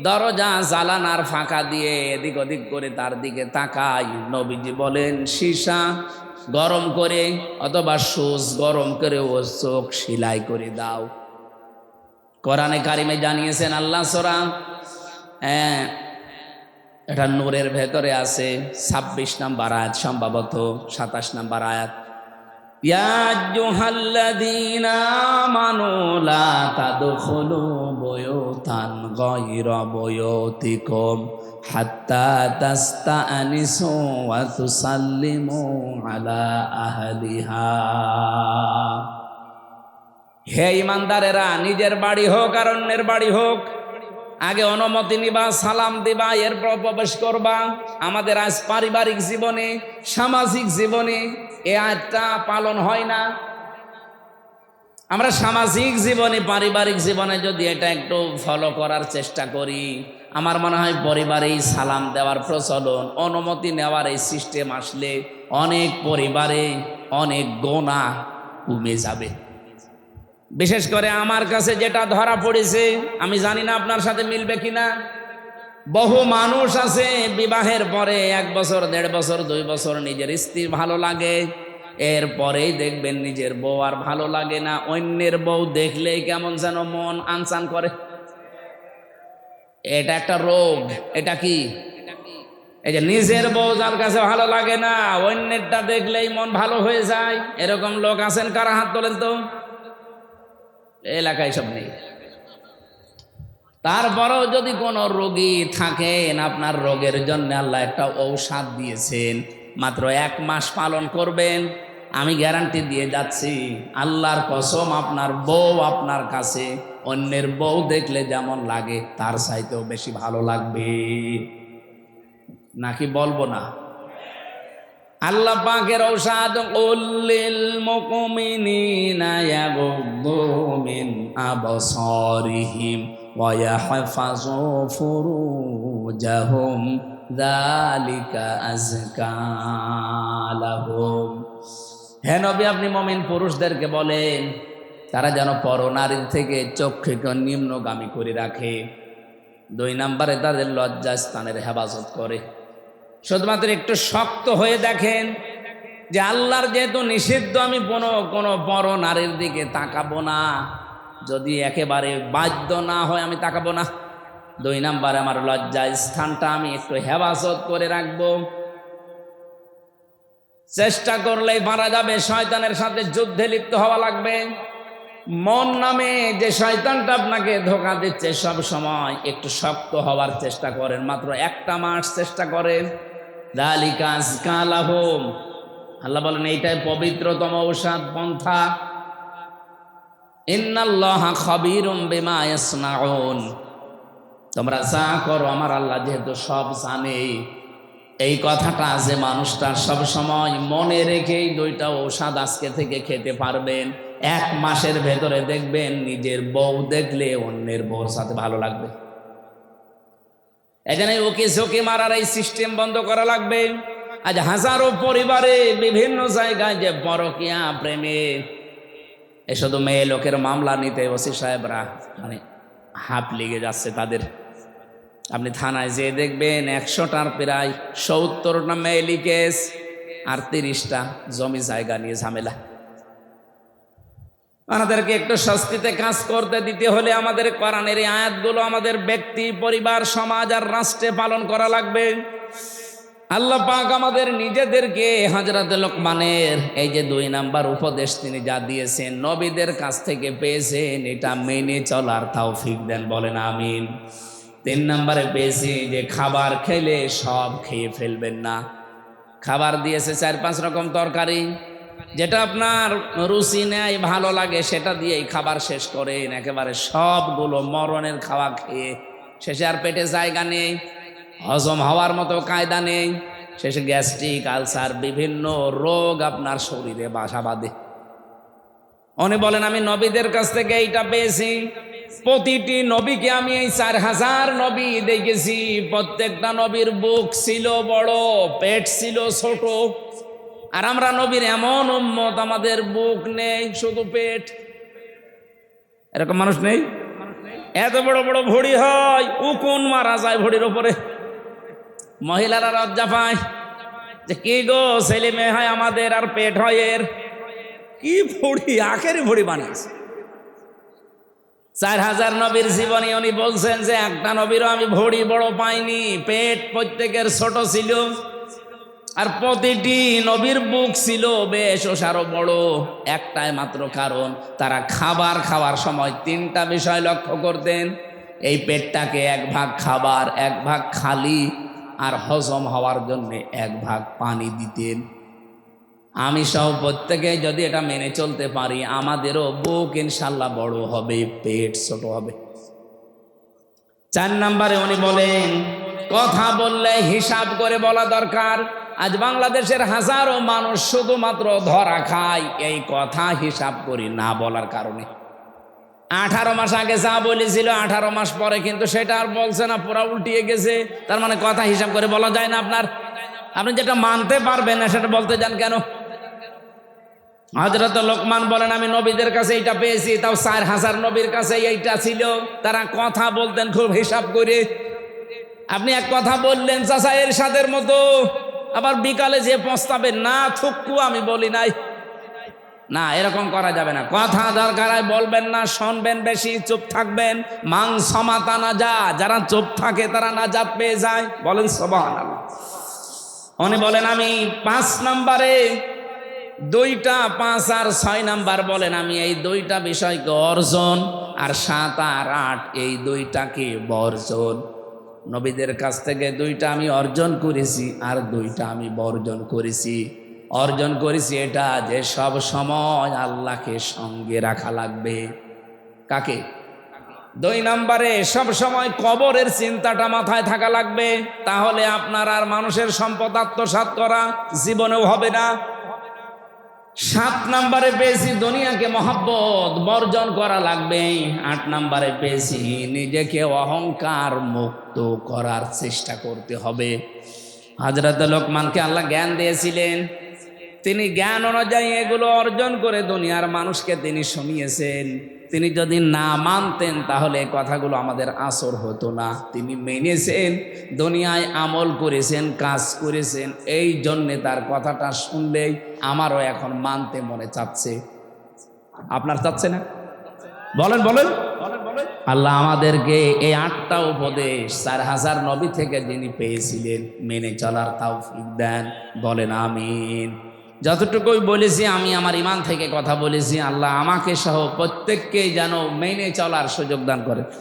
দরজা জালানার ফাঁকা দিয়ে এদিক ওদিক করে তার দিকে তাকায়, নবীজি বলেন সীসা গরম করে অথবা সুচ গরম করে ও চোখ সেলাই করে দাও। কোরআনে কারিমে জানিয়েছেন আল্লাহ সূরা এটা নূরের ভেতরে আছে 26 নম্বর আয়াত, সম্ভবত 27 নম্বর আয়াত। ইয়া আইয়ুহাল্লাযীনা আমানু লা তাদখুলু বুয়ুতান গায়রা বুয়ুতিকুম হাত্তা তাস্তানিসু ওয়া তুসাল্লিমু আলা আহলিহা। হে ঈমানদারেরা, নিজের বাড়ি হোক আর অন্যের বাড়ি হোক, আগে অনুমতি নিবা, সালাম দিবা, এরপর প্রবেশ করবা। আমাদের আজ পারিবারিক জীবনে, সামাজিক জীবনে এই আয়াতটা পালন হয় না। আমরা সামাজিক জীবনে, পারিবারিক জীবনে যদি এটা একটু ফলো করার চেষ্টা করি, আমার মনে হয় পরিবারেই সালাম দেওয়ার প্রচলন, অনুমতি নেওয়ার এই সিস্টেম আসলে অনেক পরিবারে অনেক গোনা কমে যাবে। বিশেষ করে আমার কাছে যেটা ধরা পড়েছে, আমি জানি না আপনার সাথে মিলবে কিনা, বহু মানুষ আছে বিবাহের পরে 1 বছর 1.5 বছর 2 বছর নিজের স্ত্রী ভালো লাগে, এরপরেই দেখবেন নিজের বউ আর ভালো লাগে না। অন্যের বউ দেখলেই কেমন যেন মন আনচান করে। এটা একটা রোগ। এটা কি? এই যে নিজের বউ যার কাছে ভালো লাগে না, অন্যেরটা দেখলেই মন ভালো হয়ে যায়। এরকম লোক আছেন কারা? হাত তোলেন তো। এলাকায় সব নেই। তারপরেও যদি কোনো রোগী থাকেন, আপনার রোগের জন্য আল্লাহ একটা ঔষধ দিয়েছেন, মাত্র 1 মাস পালন করবেন, আমি গ্যারান্টি দিয়ে যাচ্ছি, আল্লাহর কসম, আপনার বউ আপনার কাছে অন্যের বউ দেখলে যেমন লাগে তার চাইতেও বেশি ভালো লাগবে। নাকি বলবো না? আল্লাহ পাকের ঔষধ, উল্লিল মুমিনিনা ইয়াগুদ্দু মিন আবসারিহিম ওয়া ইয়াহফাযু ফুরুজাহুম যালিকা আযকা লাহুম। হে নবী, আপনি মুমিন পুরুষদেরকে বলেন তারা যেন পরনারীর থেকে চক্ষুকে নিম্নগামী করে রাখে। 2 নম্বরে তাদের লজ্জাস্থানের হেফাজত করে। শুধুমাত্র একটু শক্ত হয়ে দেখেন যে আল্লাহর যেহেতু নিষিদ্ধ, আমি কোনো পর নারীর দিকে তাকাবো না। যদি একেবারে বাধ্য না হয় আমি তাকাবো না। 2 নম্বরে আমার লজ্জা স্থানটা আমি একটু হেফাজত করে রাখবো। চেষ্টা করলেই পারা যাবে। শয়তানের সাথে যুদ্ধে লিপ্ত হওয়া লাগবে। মন নামে যে শয়তানটা আপনাকে ধোঁকা দিচ্ছে, সব সময় একটু শক্ত হওয়ার চেষ্টা করেন। মাত্র 1 মাস চেষ্টা করেন। যালিকা আযকা লাহুম। আল্লাহ বলেন এইটাই পবিত্রতম ঔষধ পন্থা। ইন্নাল্লাহা খাবীরুম বিমা ইয়াসনাউন। তোমরা যা করো আমার আল্লাহ যেহেতু সব জানে। এই কথাটা যে মানুষটা সব সময় মনে রেখেই 2টা ঔষধ আজকে থেকে খেতে পারবেন, 1 মাসের ভেতরে দেখবেন নিজের বউ দেখলে অন্যের বউর সাথে ভালো লাগবে। এখানে ওকে ঝোঁকে মারার এই সিস্টেম বন্ধ করা লাগবে। আজ হাজারো পরিবারে বিভিন্ন জায়গায় যে পরকিয়া প্রেমে এ শুধু মেয়ে লোকের মামলা নিতে ওসি সাহেবরা মানে হাফ লেগে যাচ্ছে তাদের। আপনি থানায় যেয়ে দেখবেন 100টার প্রায় 70টা মেয়েলি কেস আর 30টা জমি জায়গা নিয়ে ঝামেলা। আমাদেরকে একটু স্বস্তিতে কাজ করতে দিতে হলে আমাদের কোরআনের এই আয়াতগুলো আমাদের ব্যক্তি, পরিবার, সমাজ আর রাষ্ট্রে পালন করা লাগবে। আল্লাহ পাক আমাদের নিজেদেরকে হযরত লোকমানের এই যে 2 নাম্বার উপদেশ তিনি যা দিয়েছেন নবীদের কাছ থেকে পেয়েছেন, এটা মেনে চলার তৌফিক দেন, বলেন আমিন। 3 নাম্বারে পেয়েছি যে খাবার খেলে সব খেয়ে ফেলবেন না। খাবার দিয়েছে 4-5 রকম তরকারি, যেটা আপনার রুচি নেয় ভালো লাগে সেটা দিয়েই খাবার শেষ করেন। একেবারে সবগুলো মরণের খাওয়া খেয়ে শেষে আর পেটে জায়গা নেই, হজম হওয়ার মতো কায়দা নেই, শেষে গ্যাস্ট্রিক, আলসার, বিভিন্ন রোগ আপনার শরীরে বাসা বাঁধে। উনি বলেন আমি নবীদের কাছ থেকে এইটা পেয়েছি। প্রতিটি নবীকে আমি এই 4000 নবী দেখেছি, প্রত্যেকটা নবীর বুক ছিল বড়, পেট ছিল ছোট। আর আমরা নবীর এমন উম্মত, আমাদের বুক নেই, শুধু পেট। এরকম মানুষ নেই? এত বড় বড় ভড়ি হয়, উকুন মারা যায় ভড়ির ওপরে। মহিলারা লজ্জা পায় যে কি গো, ছেলে মেয়ে হয় আমাদের আর পেট হয় এর। কি ভড়ি, আখেরি ভড়ি বানিয়েছে। 4000 নবীর জীবনী উনি বলছেন যে একটা নবীরও আমি ভড়ি বড় পাইনি, পেট প্রত্যেকের ছোট ছিল। আর প্রতিটি নবীর বুক ছিল বেশ ওসারও বড়। একটাই মাত্র কারণ, তারা খাবার খাওয়ার সময় 3টা বিষয় লক্ষ্য করতেন। এই পেটটাকে 1 ভাগ খাবার, 1 ভাগ খালি, আর হজম হওয়ার জন্য 1 ভাগ পানি দিতেন। আমি সহ প্রত্যেকে যদি এটা মেনে চলতে পারি, আমাদেরও বুক ইনশাল্লাহ বড় হবে, পেট ছোট হবে। 4 নাম্বারে উনি বলেন কথা বললে হিসাব করে বলা দরকার। আজ বাংলাদেশের হাজারো মানুষ শুধুমাত্র ধরা খায় এই কথা হিসাব করি না বলার কারণে। 18 মাস আগে যা বলেছিল 18 মাস পরে কিন্তু সেটা আর বলছে না, পুরা উল্টিয়ে গেছে। তার মানে কথা হিসাব করে বলা যায় না। আপনি যেটা মানতে পারবেন না সেটা বলতে যান কেন? হযরত লোকমান বলেন আমি নবীদের কাছে এইটা পেয়েছি, তাও 4000 নবীর কাছে এইটা ছিল। তারা কথা বলতেন খুব হিসাব করে। আপনি এক কথা বললেন চাচা এরশাদের মতো, আবার বিকালে যে পস্তাবেন না থুক্কু আমি বলি নাই, না এরকম করা যাবে না। কথা দরকার বলবেন না, শুনবেন বেশি, চুপ থাকবেন। মান সমাতা না যা, যারা চুপ থাকে তারা নাজাত পেয়ে যায়, বলেন সুবহানাল্লাহ। উনি বলেন আমি 5 নাম্বারে 2টা, 5 আর 6 নাম্বার বলেন আমি এই 2টা বিষয়কে অর্জন, আর 7 আর 8 এই 2টাকে বর্জন। নবীদের কাছ থেকে 2টা আমি অর্জন করেছি, আর 2টা আমি বর্জন করেছি। অর্জন করেছি এটা যে সব সময় আল্লাহকে সঙ্গে রাখা লাগবে। কাকে? 2 নাম্বারে সব সময় কবরের চিন্তাটা মাথায় থাকা লাগবে, তাহলে আপনার আর মানুষের সম্পদ আত্মসাৎ করা জীবনেও হবে না। 7 নাম্বারে পেয়েছি দুনিয়াকে মহব্বত বর্জন করা লাগবে। 8 নাম্বারে পেয়েছি নিজেকে অহংকার মুক্ত করার চেষ্টা করতে হবে। হযরত লোকমানকে আল্লাহ জ্ঞান দিয়েছিলেন, তিনি জ্ঞান অনুযায়ী এগুলো অর্জন করে দুনিয়ার মানুষকে তিনি শুনিয়েছেন। তিনি যদি না মানতেন তাহলে এই কথাগুলো আমাদের আসর হতো না। তিনি মেনেছেন, দুনিয়ায় আমল করেছেন, কাজ করেছেন, এই জন্যে তার কথাটা শুনলেই আমারও এখন মানতে মনে চাচ্ছে। আপনার চাচ্ছে না? বলেন বলেন। আল্লাহ আমাদেরকে এই 8টা উপদেশ 4000 নবী থেকে যিনি পেয়েছিলেন মেনে চলার তৌফিক দেন, বলেন আমিন। যতটুকুই বলেছি আমি আমার ঈমান থেকে কথা বলেছি, আল্লাহ আমাকে সহ প্রত্যেককেই যেন মেনে চলার সুযোগ দান করে।